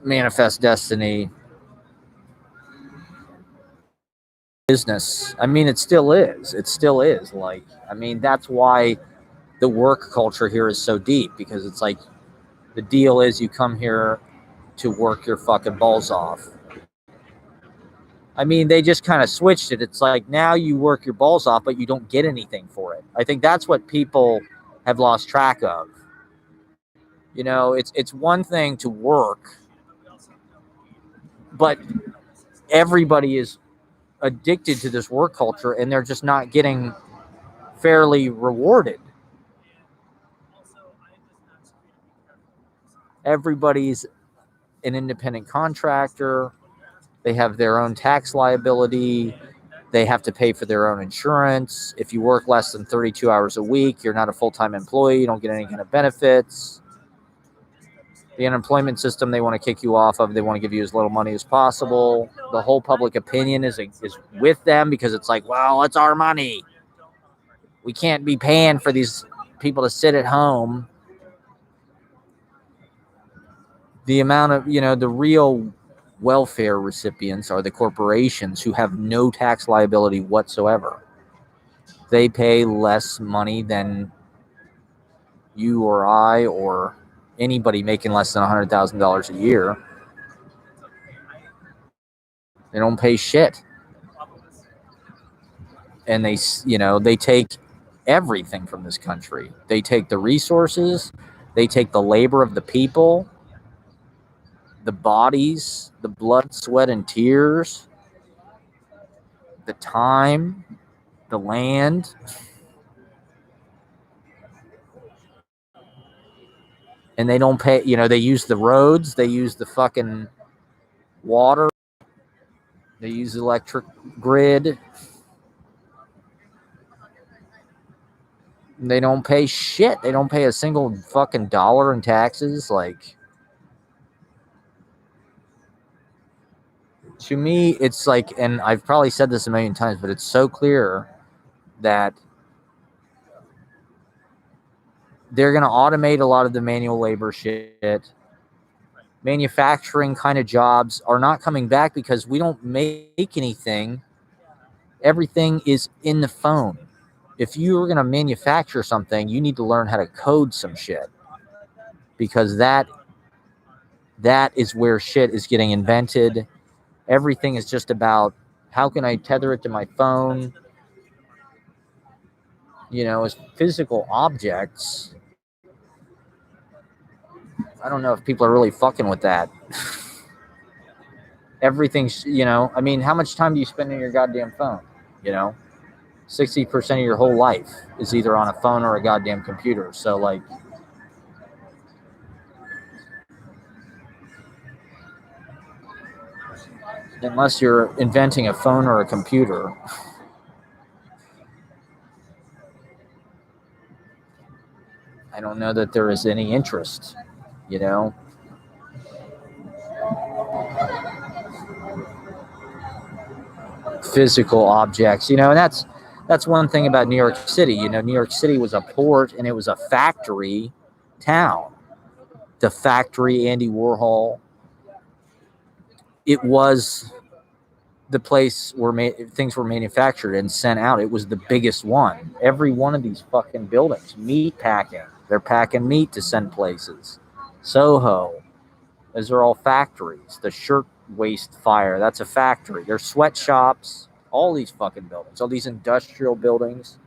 manifest destiny, business. I mean, it still is. It still is. Like, I mean, that's why the work culture here is so deep, because it's like the deal is you come here to work your fucking balls off. I mean, they just kind of switched it. It's like now you work your balls off, but you don't get anything for it. I think that's what people have lost track of. You know, it's one thing to work, but everybody is addicted to this work culture and they're just not getting fairly rewarded. Everybody's an independent contractor. They have their own tax liability. They have to pay for their own insurance. If you work less than 32 hours a week, you're not a full-time employee. You don't get any kind of benefits. The unemployment system they want to kick you off of. They want to give you as little money as possible. The whole public opinion is with them, because it's like, well, it's our money. We can't be paying for these people to sit at home. The amount of, the real welfare recipients are the corporations who have no tax liability whatsoever. They pay less money than you or I or anybody making less than $100,000 a year. They don't pay shit. And they take everything from this country. They take the resources, they take the labor of the people, the bodies, the blood, sweat, and tears, the time, the land. And they don't pay, they use the roads, they use the fucking water, they use the electric grid. They don't pay shit. They don't pay a single fucking dollar in taxes. Like, to me, it's like, and I've probably said this a million times, but it's so clear that they're going to automate a lot of the manual labor shit. Manufacturing kind of jobs are not coming back because we don't make anything. Everything is in the phone. If you're going to manufacture something, you need to learn how to code some shit, because that is where shit is getting invented. Everything is just about, how can I tether it to my phone? As physical objects, I don't know if people are really fucking with that. Everything's, I mean, how much time do you spend on your goddamn phone? 60% of your whole life is either on a phone or a goddamn computer. So, like, unless you're inventing a phone or a computer, I don't know that there is any interest, physical objects, and that's one thing about New York City. New York City was a port and it was a factory town. The factory, Andy Warhol, it was the place where things were manufactured and sent out. It was the biggest one. Every one of these fucking buildings, meat packing, they're packing meat to send places. Soho, those are all factories. The shirt waste fire, that's a factory. There's sweatshops, all these fucking buildings, all these industrial buildings.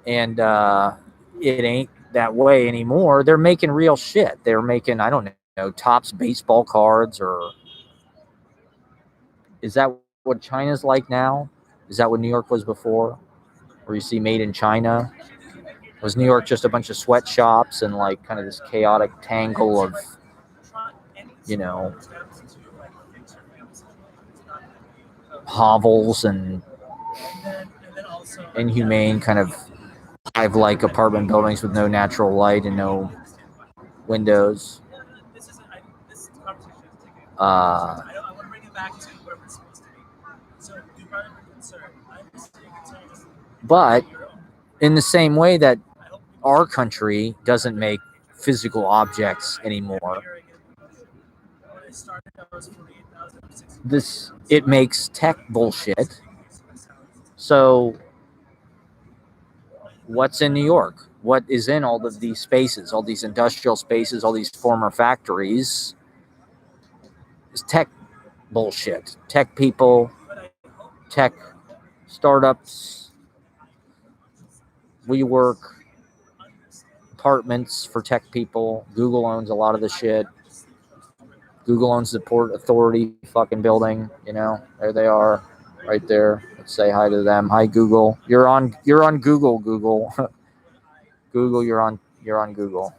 And it ain't that way anymore. They're making real shit. They're making, I don't know, Topps baseball cards. Or is that what China's like now? Is that what New York was before? Where you see made in China? Was New York just a bunch of sweatshops and like kind of this chaotic tangle of, hovels and inhumane kind of hive-like apartment buildings with no natural light and no windows? But in the same way that our country doesn't make physical objects anymore, it makes tech bullshit. So what's in New York? What is in all of these spaces, all these industrial spaces, all these former factories? Is tech bullshit. Tech people, tech startups, WeWork, apartments for tech people. Google owns a lot of the shit. Google owns the Port Authority fucking building. You know, there they are, right there. Let's say hi to them. Hi, Google. You're on Google. Google. Google. You're on Google.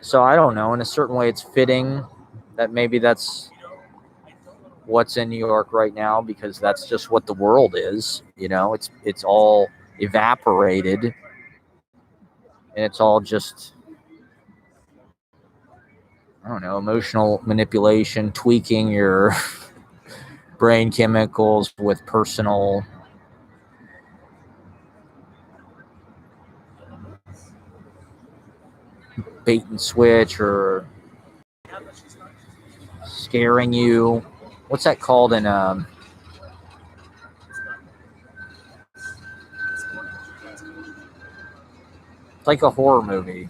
So I don't know. In a certain way, it's fitting that maybe that's what's in New York right now, because that's just what the world is. You know, it's all evaporated, and it's all just, I don't know, emotional manipulation, tweaking your brain chemicals with personal bait and switch, or scaring you. What's that called in it's like a horror movie.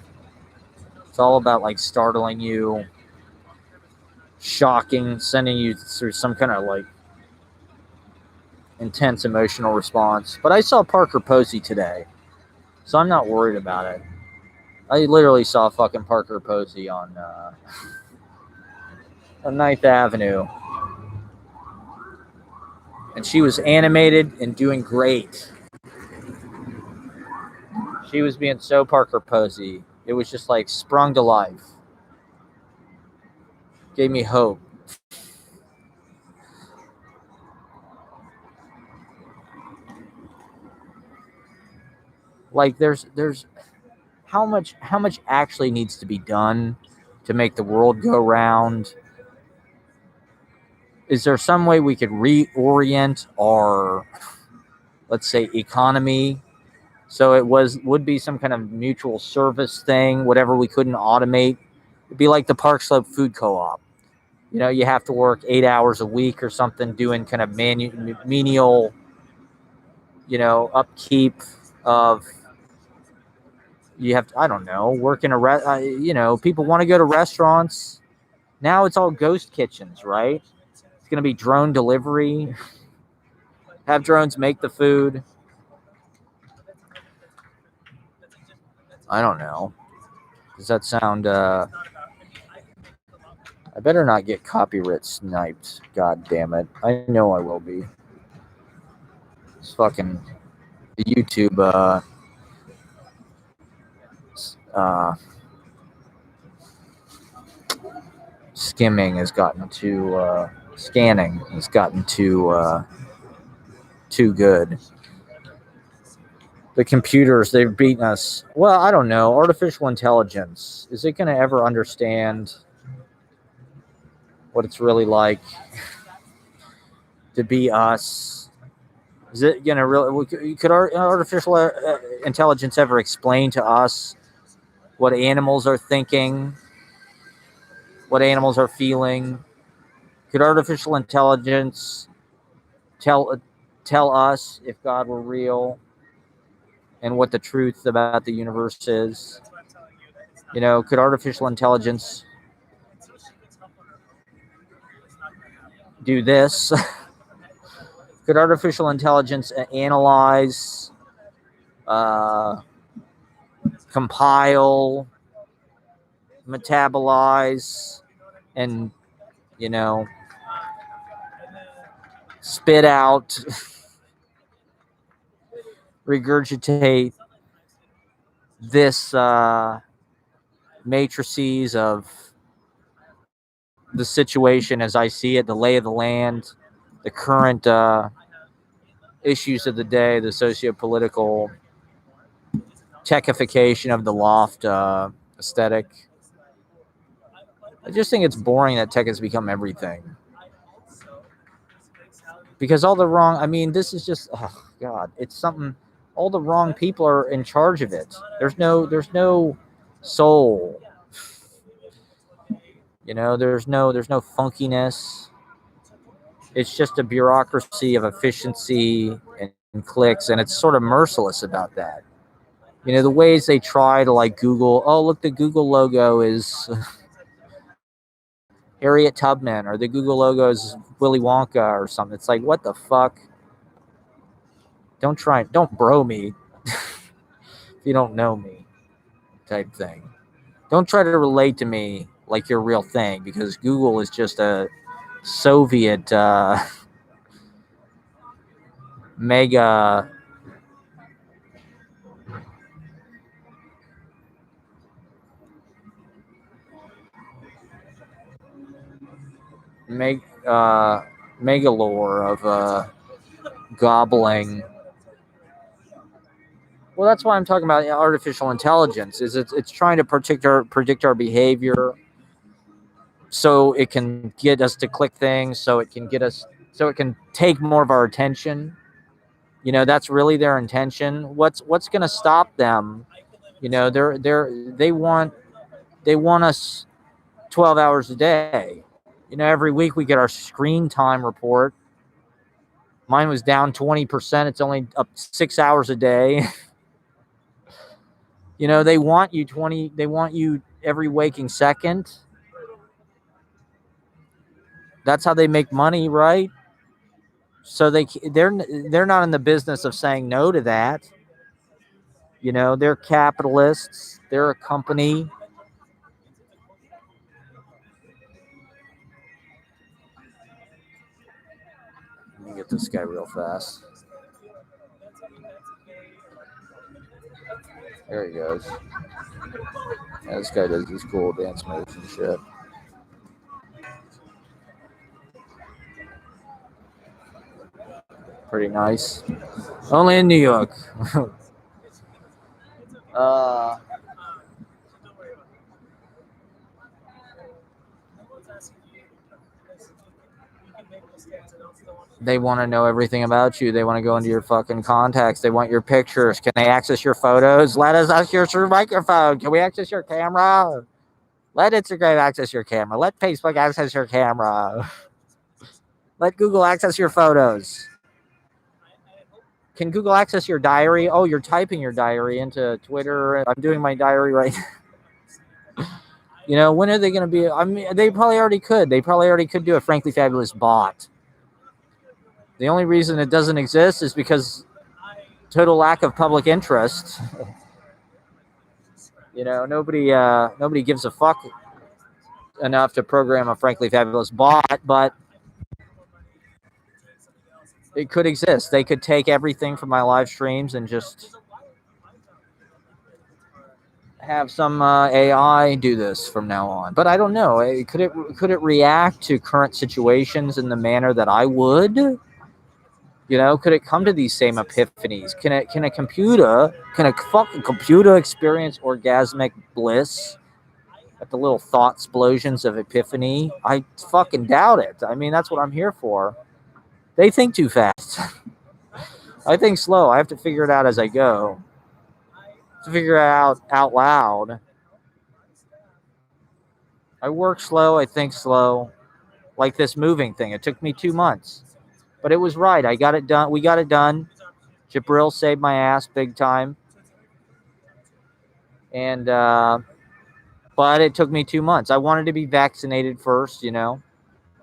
It's all about like startling you, shocking, sending you through some kind of like intense emotional response. But I saw Parker Posey today, so I'm not worried about it. I literally saw fucking Parker Posey on 9th Avenue, and she was animated and doing great. She was being so Parker Posey. It was just like sprung to life. Gave me hope. Like there's how much actually needs to be done to make the world go round? Is there some way we could reorient our, let's say, economy, so it would be some kind of mutual service thing, whatever we couldn't automate? It'd be like the Park Slope Food Co-op. You know, you have to work 8 hours a week or something, doing kind of menial, you know, upkeep of, you have to, I don't know, work in a you know, people want to go to restaurants. Now it's all ghost kitchens, right? It's going to be drone delivery. Have drones make the food. I don't know. Does that sound I better not get copyright sniped. God damn it. I know I will be. It's fucking the YouTube skimming has gotten too scanning has gotten too good. The computers, they've beaten us. Well, I don't know. Artificial intelligence, is it going to ever understand what it's really like to be us? Is it going to really, could our artificial intelligence ever explain to us what animals are thinking, what animals are feeling? Could artificial intelligence tell us if God were real and what the truth about the universe is? You know, could artificial intelligence do this? Could artificial intelligence analyze, compile, metabolize, and, you know, spit out, regurgitate this matrices of the situation as I see it, the lay of the land, the current issues of the day, the socio-political techification of the loft aesthetic? I just think it's boring that tech has become everything. Because all the wrong, I mean, this is just, oh God, it's something, all the wrong people are in charge of it. There's no soul. You know, there's no funkiness. It's just a bureaucracy of efficiency and clicks, and it's sort of merciless about that. You know, the ways they try to like Google, oh, look, the Google logo is Harriet Tubman, or the Google logo is Willy Wonka or something. It's like, what the fuck? Don't bro me if you don't know me, type thing. Don't try to relate to me like you're a real thing, because Google is just a Soviet mega megalore of gobbling. Well, that's why I'm talking about artificial intelligence. Is it's trying to predict our behavior, so it can get us to click things, so it can take more of our attention. You know, that's really their intention. What's going to stop them? You know, they want us 12 hours a day. You know, every week we get our screen time report. Mine was down 20%. It's only up 6 hours a day. You know, they want you every waking second. That's how they make money, right? So they're not in the business of saying no to that. You know, they're capitalists. They're a company. Let me get this guy real fast. There he goes. Yeah, this guy does these cool dance moves and shit. Pretty nice. Only in New York. They want to know everything about you. They want to go into your fucking contacts. They want your pictures. Can they access your photos? Let us access your microphone. Can we access your camera? Let Instagram access your camera. Let Facebook access your camera. Let Google access your photos. Can Google access your diary? Oh, you're typing your diary into Twitter. I'm doing my diary right now. You know, when are they going to be? I mean, they probably already could. They probably already could do a Frankly Fabulous bot. The only reason it doesn't exist is because total lack of public interest. You know, nobody gives a fuck enough to program a Frankly Fabulous bot, but it could exist. They could take everything from my live streams and just have some AI do this from now on. But I don't know. Could it react to current situations in the manner that I would? You know, could it come to these same epiphanies? Can a fucking computer experience orgasmic bliss at the little thought explosions of epiphany? I fucking doubt it. I mean, that's what I'm here for. They think too fast. I think slow. I have to figure it out as I go. To figure it out loud. I work slow. I think slow. Like this moving thing. It took me 2 months. But it was right. I got it done. We got it done. Jabril saved my ass big time. And, but it took me 2 months. I wanted to be vaccinated first, you know.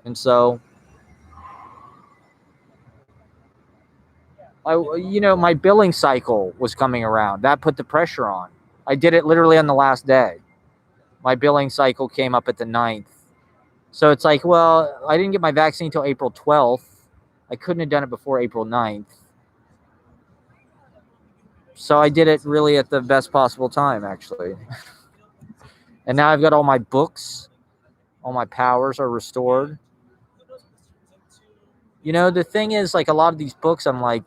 And so, my billing cycle was coming around. That put the pressure on. I did it literally on the last day. My billing cycle came up at the 9th. So it's like, well, I didn't get my vaccine until April 12th. I couldn't have done it before April 9th. So I did it really at the best possible time, actually. And now I've got all my books. All my powers are restored. You know, the thing is, like, a lot of these books, I'm like,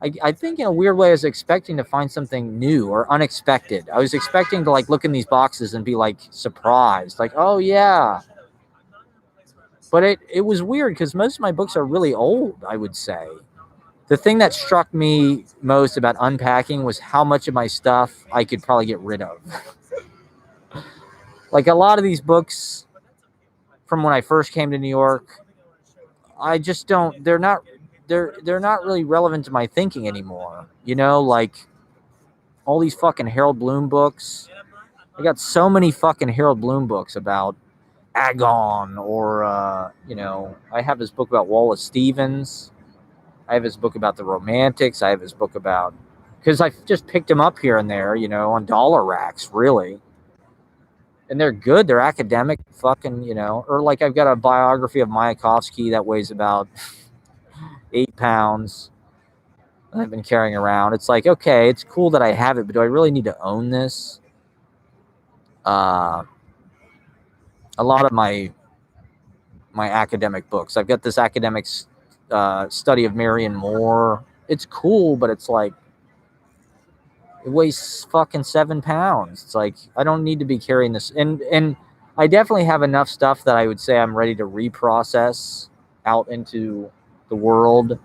I think in a weird way I was expecting to find something new or unexpected. I was expecting to, like, look in these boxes and be, like, surprised. Like, oh, yeah. But it was weird because most of my books are really old, I would say. The thing that struck me most about unpacking was how much of my stuff I could probably get rid of. Like a lot of these books from when I first came to New York, I just don't they're not really relevant to my thinking anymore. You know, like all these fucking Harold Bloom books. I got so many fucking Harold Bloom books about Agon or I have his book about Wallace Stevens. I have his book about the Romantics. I have his book about because I just picked them up here and there, on dollar racks, really. And they're good. They're academic, fucking, or like I've got a biography of Mayakovsky that weighs about 8 pounds. I've been carrying around. It's like, okay, it's cool that I have it, but do I really need to own this? A lot of my academic books. I've got this academic study of Marion Moore. It's cool, but it's like it weighs fucking 7 pounds. It's like I don't need to be carrying this. And I definitely have enough stuff that I would say I'm ready to reprocess out into the world.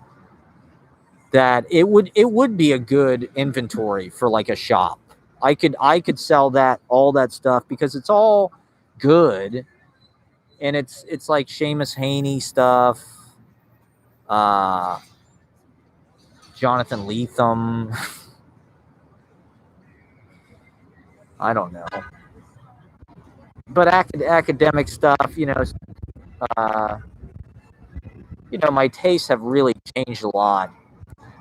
That it would be a good inventory for like a shop. I could sell all that stuff because it's all good, and it's like Seamus Haney stuff, Jonathan Lethem. I don't know, but academic stuff, my tastes have really changed a lot.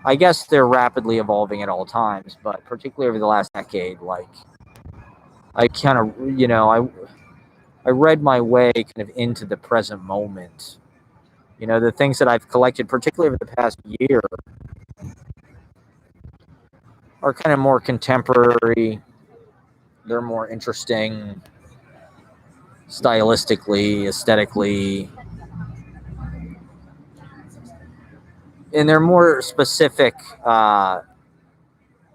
I guess they're rapidly evolving at all times, but particularly over the last decade, like I kind of, I read my way kind of into the present moment. The things that I've collected, particularly over the past year, are kind of more contemporary. They're more interesting stylistically, aesthetically, and they're more specific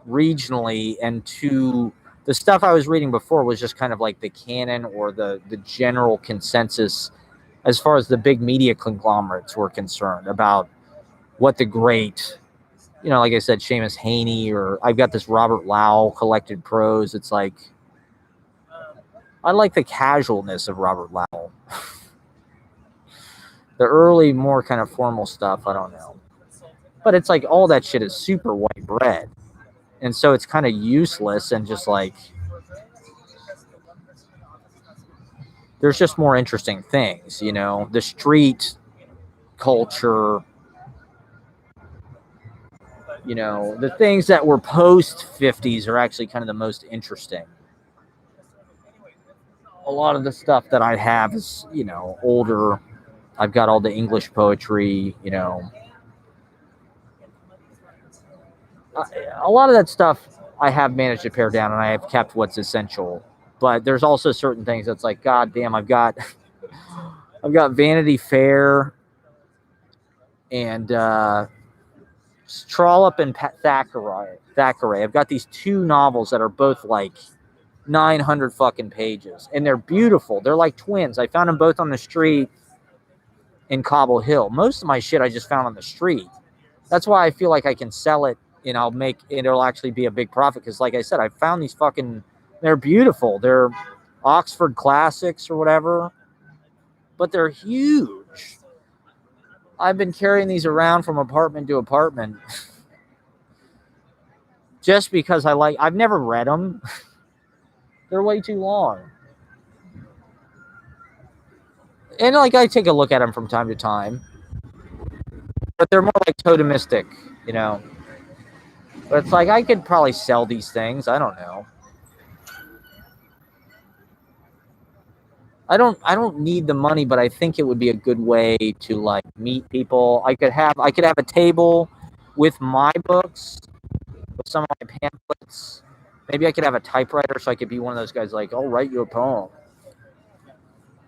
regionally. And to the stuff I was reading before was just kind of like the canon or the general consensus as far as the big media conglomerates were concerned about what the great, like I said, Seamus Haney, or I've got this Robert Lau collected prose. It's like, I like the casualness of Robert Lau. The early, more kind of formal stuff, I don't know. But it's like all that shit is super white bread. And so it's kind of useless and just like, there's just more interesting things, the street culture, the things that were post 50s are actually kind of the most interesting. A lot of the stuff that I have is, older. I've got all the English poetry, a lot of that stuff I have managed to pare down, and I have kept what's essential. But there's also certain things that's like, God damn, I've got Vanity Fair and Trollope and Thackeray. I've got these two novels that are both like 900 fucking pages, and they're beautiful. They're like twins. I found them both on the street in Cobble Hill. Most of my shit I just found on the street. That's why I feel like I can sell it and it'll actually be a big profit. Because like I said, I found these they're beautiful. They're Oxford classics or whatever, but they're huge. I've been carrying these around from apartment to apartment just because I've never read them. They're way too long. And like I take a look at them from time to time, but they're more like totemistic, But it's like I could probably sell these things. I don't know. I don't need the money, but I think it would be a good way to like meet people. I could have a table with my books, with some of my pamphlets. Maybe I could have a typewriter so I could be one of those guys like, I'll write you a poem.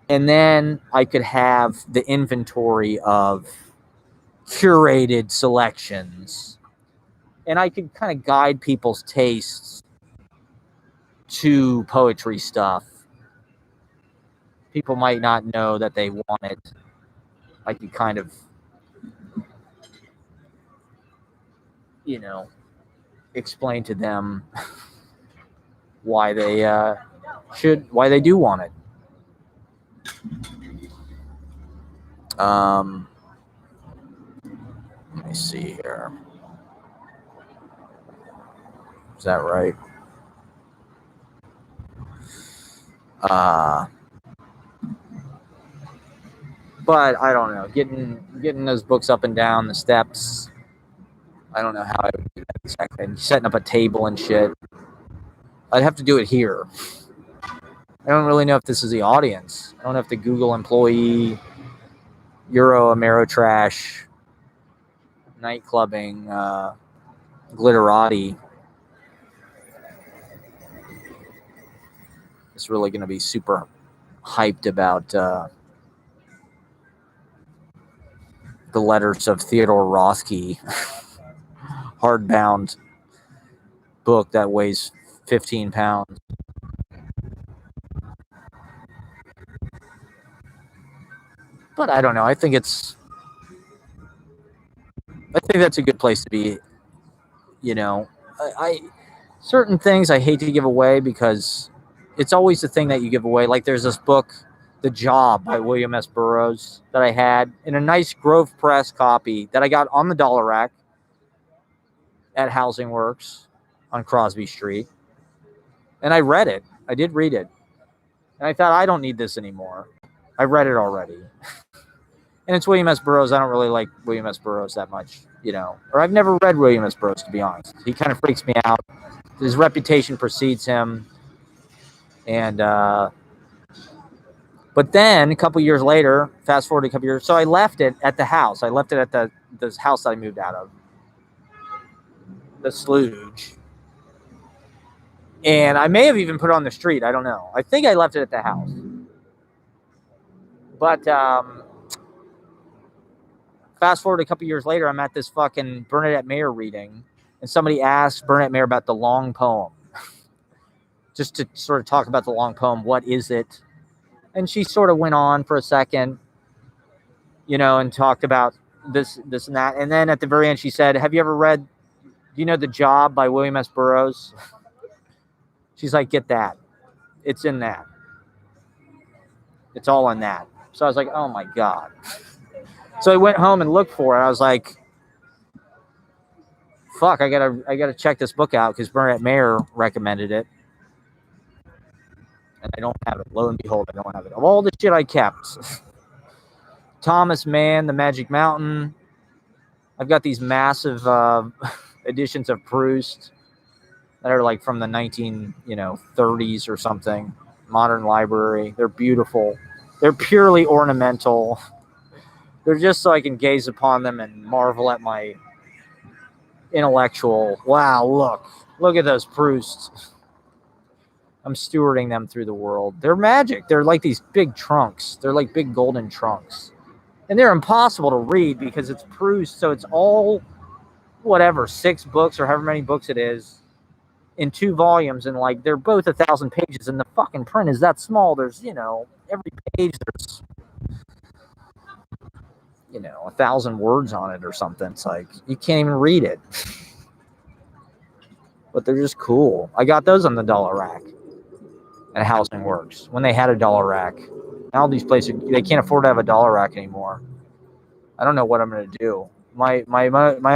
And then I could have the inventory of curated selections. And I could kind of guide people's tastes to poetry stuff. People might not know that they want it. I could kind of, explain to them why they why they do want it. Let me see here. Is that right? But I don't know. Getting those books up and down the steps. I don't know how I would do that exactly. And setting up a table and shit. I'd have to do it here. I don't really know if this is the audience. I don't know if the Google employee, Euro Ameritrash, night clubbing, glitterati is really going to be super hyped about the letters of Theodore Rothke, hardbound book that weighs 15 pounds. But I don't know. I think that's a good place to be. I certain things I hate to give away because it's always the thing that you give away. Like there's this book, The Job by William S. Burroughs, that I had in a nice Grove Press copy that I got on the dollar rack at Housing Works on Crosby Street. And I read it. I did read it. And I thought, I don't need this anymore. I read it already. And it's William S. Burroughs. I don't really like William S. Burroughs that much, Or I've never read William S. Burroughs, to be honest. He kind of freaks me out. His reputation precedes him. And, but then a couple years later, fast forward a couple years, so I left it at the house. I left it at this house that I moved out of, the Slooge. And I may have even put it on the street. I don't know. I think I left it at the house. But fast forward a couple years later, I'm at this fucking Bernadette Mayer reading, and somebody asked Bernadette Mayer about the long poem. Just to sort of talk about the long poem. What is it? And she sort of went on for a second, and talked about this and that. And then at the very end, she said, have you ever read, do you know The Job by William S. Burroughs? She's like, get that. It's in that. It's all in that. So I was like, oh my God. So I went home and looked for it. I was like, fuck, I gotta check this book out because Bernadette Mayer recommended it. And I don't have it. Lo and behold, I don't have it. Of all the shit I kept. Thomas Mann, The Magic Mountain. I've got these massive editions of Proust that are like from the 30s or something. Modern Library. They're beautiful. They're purely ornamental. They're just so I can gaze upon them and marvel at my intellectual. Wow, look at those Prousts. I'm stewarding them through the world. They're magic. They're like these big trunks. They're like big golden trunks. And they're impossible to read because it's Proust. So it's all, 6 books or however many books it is in 2 volumes. And like, they're both 1,000 pages and the fucking print is that small. There's, every page there's, 1,000 words on it or something. It's like, you can't even read it. But they're just cool. I got those on the dollar rack at Housing Works when they had a dollar rack. Now these places, they can't afford to have a dollar rack anymore. I don't know what I'm going to do. My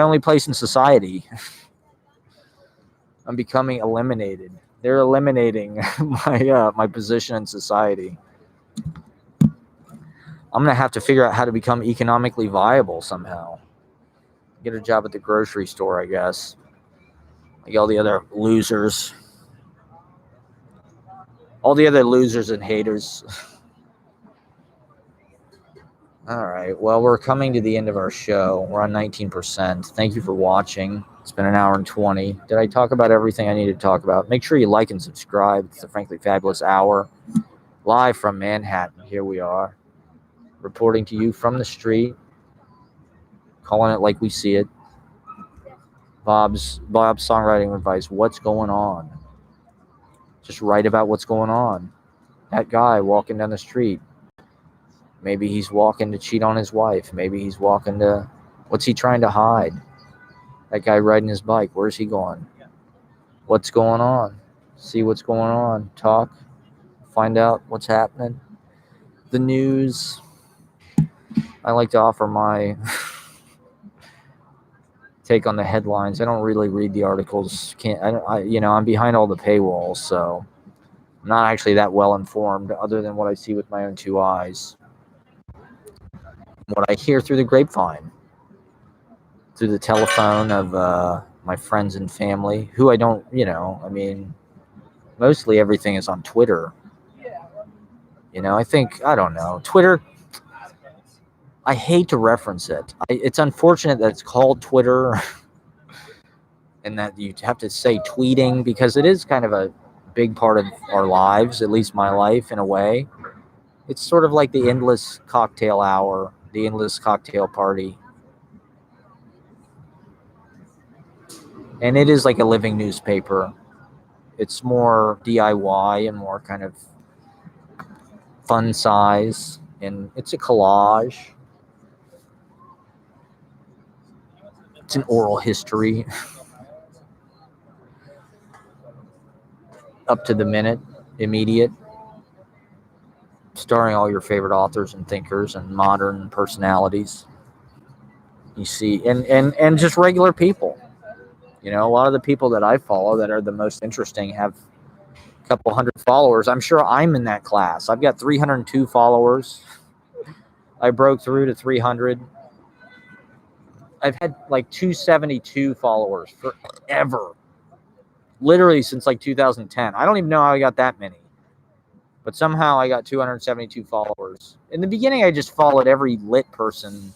only place in society. I'm becoming eliminated. They're eliminating my position in society. I'm going to have to figure out how to become economically viable somehow. Get a job at the grocery store, I guess. Like all the other losers. All the other losers and haters. All right. Well, we're coming to the end of our show. We're on 19%. Thank you for watching. It's been an hour and 20. Did I talk about everything I needed to talk about? Make sure you like and subscribe. It's the Frankly Fabulous Hour. Live from Manhattan. Here we are. Reporting to you from the street. Calling it like we see it. Bob's songwriting advice. What's going on? Just write about what's going on. That guy walking down the street. Maybe he's walking to cheat on his wife. Maybe he's walking to... What's he trying to hide? That guy riding his bike, where's he going? What's going on? See what's going on. Talk. Find out what's happening. The news. I like to offer my take on the headlines. I don't really read the articles. I'm behind all the paywalls, so I'm not actually that well informed other than what I see with my own two eyes. What I hear through the grapevine, through the telephone of my friends and family, who I don't, mostly everything is on Twitter. I think, I don't know, Twitter, I hate to reference it. It's unfortunate that it's called Twitter and that you have to say tweeting, because it is kind of a big part of our lives, at least my life in a way. It's sort of like the endless cocktail hour, the endless cocktail party. And it is like a living newspaper. It's more DIY and more kind of fun size, and it's a collage. It's an oral history. Up to the minute, immediate, starring all your favorite authors and thinkers and modern personalities. You see, and just regular people. A lot of the people that I follow that are the most interesting have a couple hundred followers. I'm sure I'm in that class. I've got 302 followers. I broke through to 300. I've had like 272 followers forever. Literally since like 2010. I don't even know how I got that many. But somehow I got 272 followers. In the beginning, I just followed every lit person.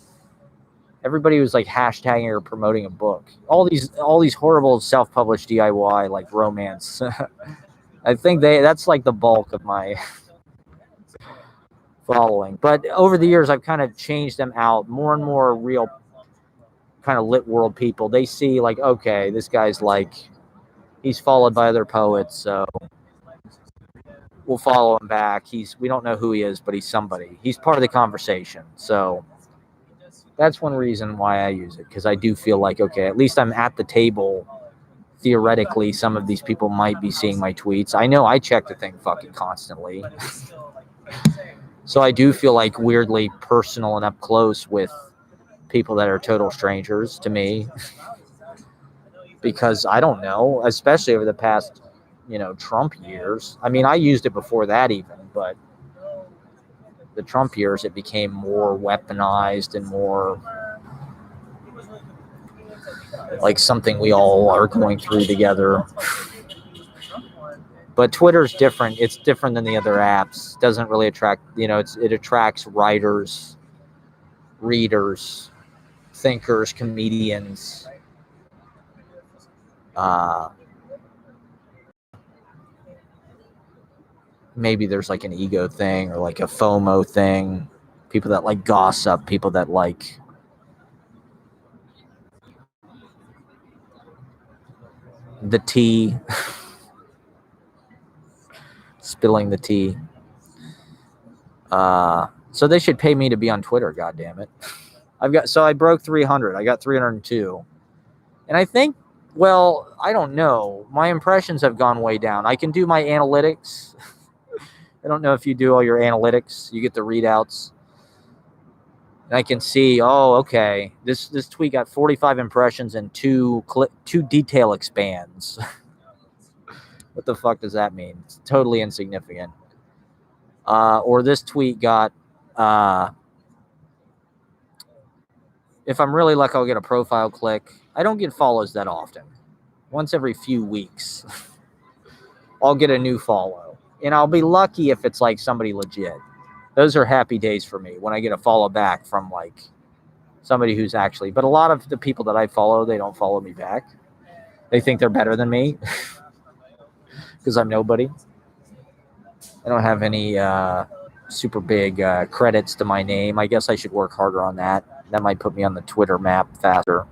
Everybody was like hashtagging or promoting a book. All these horrible self-published DIY like romance. I think that's like the bulk of my following. But over the years, I've kind of changed them out. More and more real kind of lit world people. They see like, okay, this guy's like, he's followed by other poets, so we'll follow him back. We don't know who he is, but he's somebody. He's part of the conversation. So that's one reason why I use it, because I do feel like, okay, at least I'm at the table. Theoretically, some of these people might be seeing my tweets. I know I check the thing fucking constantly. So I do feel like weirdly personal and up close with people that are total strangers to me. Because I don't know, especially over the past, Trump years. I mean, I used it before that even, but the Trump years, it became more weaponized and more like something we all are going through together. But Twitter's different. It's different than the other apps. It doesn't really attract, it attracts writers, readers, thinkers, comedians. Maybe there's like an ego thing or like a FOMO thing. People that like gossip, people that like the tea. Spilling the tea. So they should pay me to be on Twitter, goddammit. I broke 300. I got 302. And I think, well, I don't know. My impressions have gone way down. I can do my analytics. I don't know if you do all your analytics. You get the readouts. And I can see, okay, this tweet got 45 impressions and two detail expands. What the fuck does that mean? It's totally insignificant. Or this tweet got, if I'm really lucky, I'll get a profile click. I don't get follows that often. Once every few weeks, I'll get a new follow. And I'll be lucky if it's like somebody legit. Those are happy days for me when I get a follow back from like somebody who's actually, but a lot of the people that I follow, they don't follow me back. They think they're better than me because I'm nobody. I don't have any super big credits to my name. I guess I should work harder on that. That might put me on the Twitter map faster.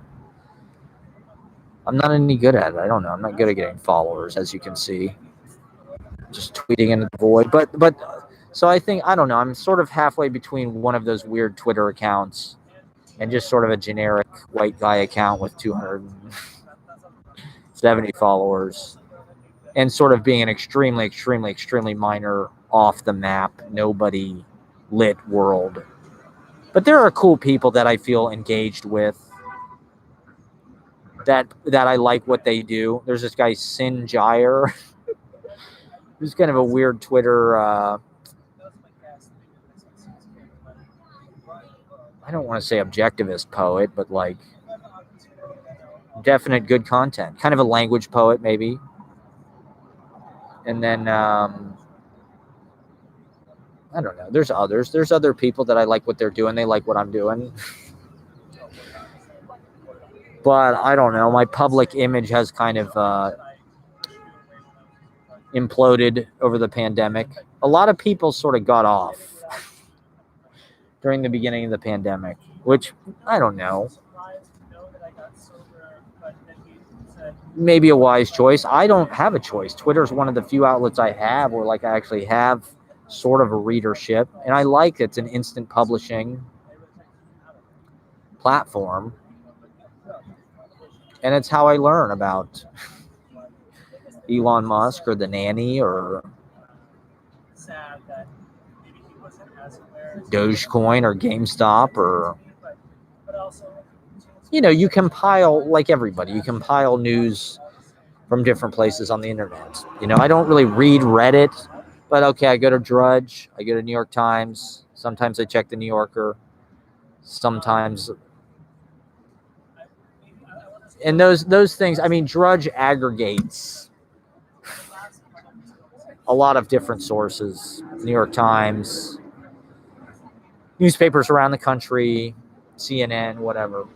I'm not any good at it. I don't know. I'm not good at getting followers, as you can see. Just tweeting into the void. But So I think, I don't know, I'm sort of halfway between one of those weird Twitter accounts and just sort of a generic white guy account with 270 followers, and sort of being an extremely, extremely, extremely minor, off the map, nobody lit world. But there are cool people that I feel engaged with, that I like what they do. There's this guy, Sin Jair, who's kind of a weird Twitter, I don't want to say objectivist poet, but like definite good content. Kind of a language poet, maybe. And then, I don't know. There's others. There's other people that I like what they're doing. They like what I'm doing. But I don't know. My public image has kind of imploded over the pandemic. A lot of people sort of got off during the beginning of the pandemic, which I don't know. Maybe a wise choice. I don't have a choice. Twitter is one of the few outlets I have where like I actually have sort of a readership, and I like it's an instant publishing platform, and it's how I learn about Elon Musk or the nanny or Dogecoin or GameStop, or you compile, like everybody, you compile news from different places on the internet. I don't really read Reddit, but okay, I go to Drudge, I go to New York Times, sometimes I check the New Yorker, sometimes, and those things, I mean, Drudge aggregates a lot of different sources, New York Times, newspapers around the country, CNN, whatever.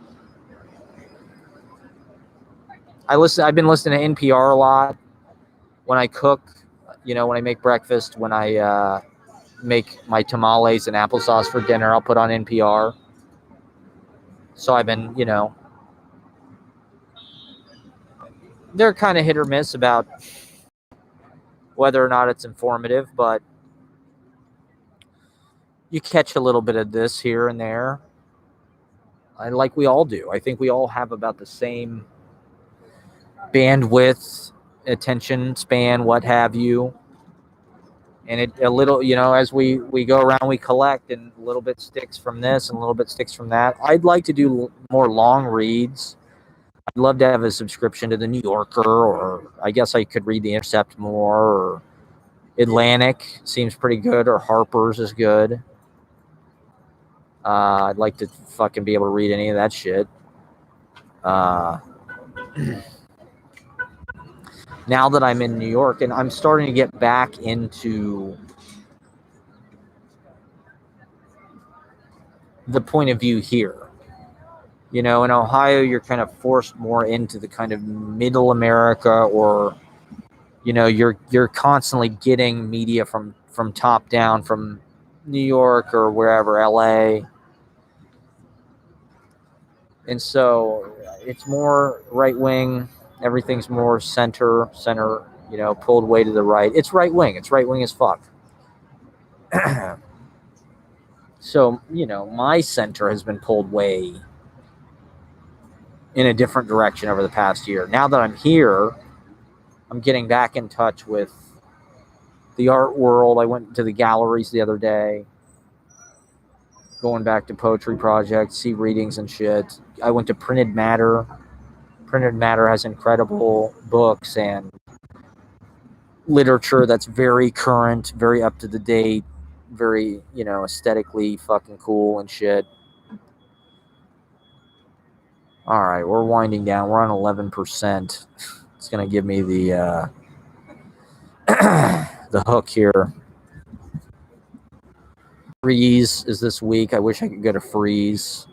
I've been listening to NPR a lot when I cook, when I make breakfast, when I make my tamales and applesauce for dinner, I'll put on NPR. So I've been, they're kind of hit or miss about whether or not it's informative, but you catch a little bit of this here and there. Like we all do. I think we all have about the same bandwidth, attention span, what have you. And it a little, as we go around, we collect, and a little bit sticks from this and a little bit sticks from that. I'd like to do more long reads. I'd love to have a subscription to the New Yorker, or I guess I could read the Intercept more, or Atlantic seems pretty good, or Harper's is good. I'd like to fucking be able to read any of that shit. Now that I'm in New York, and I'm starting to get back into the point of view here. In Ohio, you're kind of forced more into the kind of middle America, or, you're constantly getting media from top down, from New York or wherever, LA. And so it's more right wing. Everything's more center, pulled way to the right. It's right wing. It's right wing as fuck. So, my center has been pulled way in a different direction over the past year. Now that I'm here, I'm getting back in touch with the art world. I went to the galleries the other day, going back to poetry projects, see readings and shit. I went to Printed Matter. Printed Matter has incredible books and literature that's very current, very up to the date, very, aesthetically fucking cool and shit. All right, we're winding down. We're on 11%. It's going to give me the the hook here. Freeze is this week. I wish I could go to Freeze.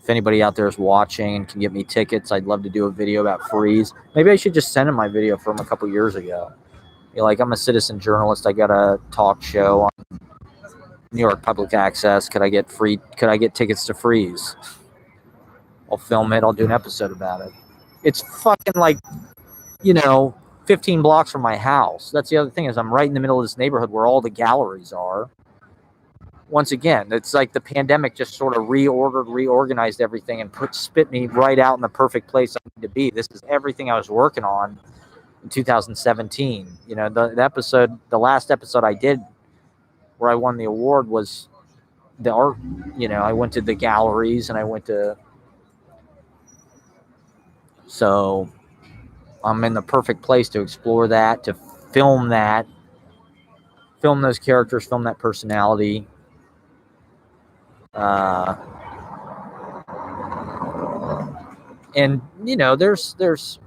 If anybody out there is watching and can get me tickets, I'd love to do a video about Freeze. Maybe I should just send him my video from a couple years ago. I'm a citizen journalist. I got a talk show on New York Public Access. Could I get tickets to Freeze? I'll film it. I'll do an episode about it. It's fucking like, 15 blocks from my house. That's the other thing, is I'm right in the middle of this neighborhood where all the galleries are. Once again, it's like the pandemic just sort of reorganized everything and spit me right out in the perfect place I need to be. This is everything I was working on in 2017. You know, the last episode I did where I won the award was the art. You know, I went to the galleries and I went to, so I'm in the perfect place to explore that, to film those characters, film that personality. And you know, there's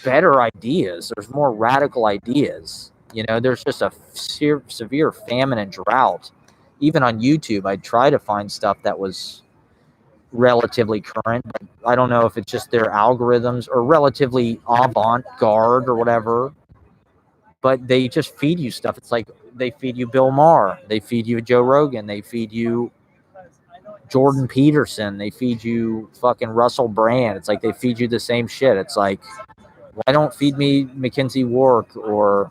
better ideas. There's more radical ideas. You know, there's just a severe famine and drought. Even on YouTube, I try to find stuff that was relatively current, but I don't know if it's just their algorithms or relatively avant-garde or whatever. But they just feed you stuff. It's like they feed you Bill Maher, they feed you Joe Rogan, they feed you Jordan Peterson, they feed you fucking Russell Brand. It's like they feed you the same shit. It's like, why don't feed me Mackenzie Wark or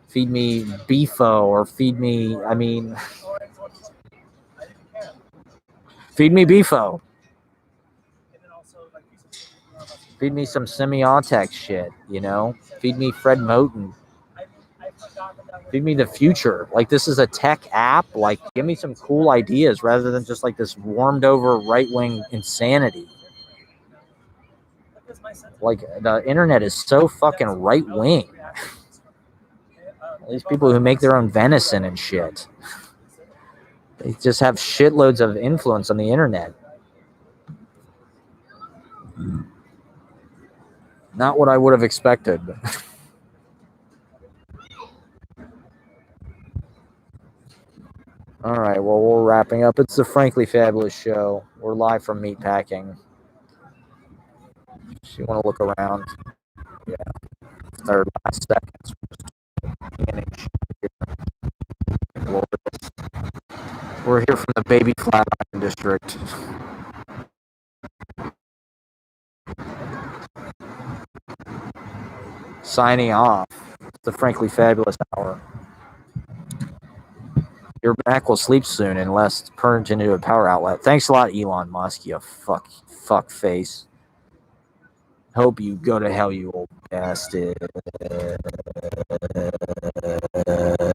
feed me Beefo or feed me, I mean, feed me Beefo. Feed me some semiotics shit, you know? Feed me Fred Moten. Feed me the future. Like, this is a tech app. Like, give me some cool ideas rather than just like this warmed over right-wing insanity. Like, the internet is so fucking right-wing. These people who make their own venison and shit. They just have shitloads of influence on the internet. Not what I would have expected. All right, well, we're wrapping up. It's the Frankly Fabulous Show. We're live from Meatpacking. If you want to look around, yeah, third last seconds. We're here from the Baby Flatiron District. Signing off. It's the Frankly Fabulous Hour. Your Mac will sleep soon unless it's turned into a power outlet. Thanks a lot, Elon Musk, you fuck face. Hope you go to hell, you old bastard.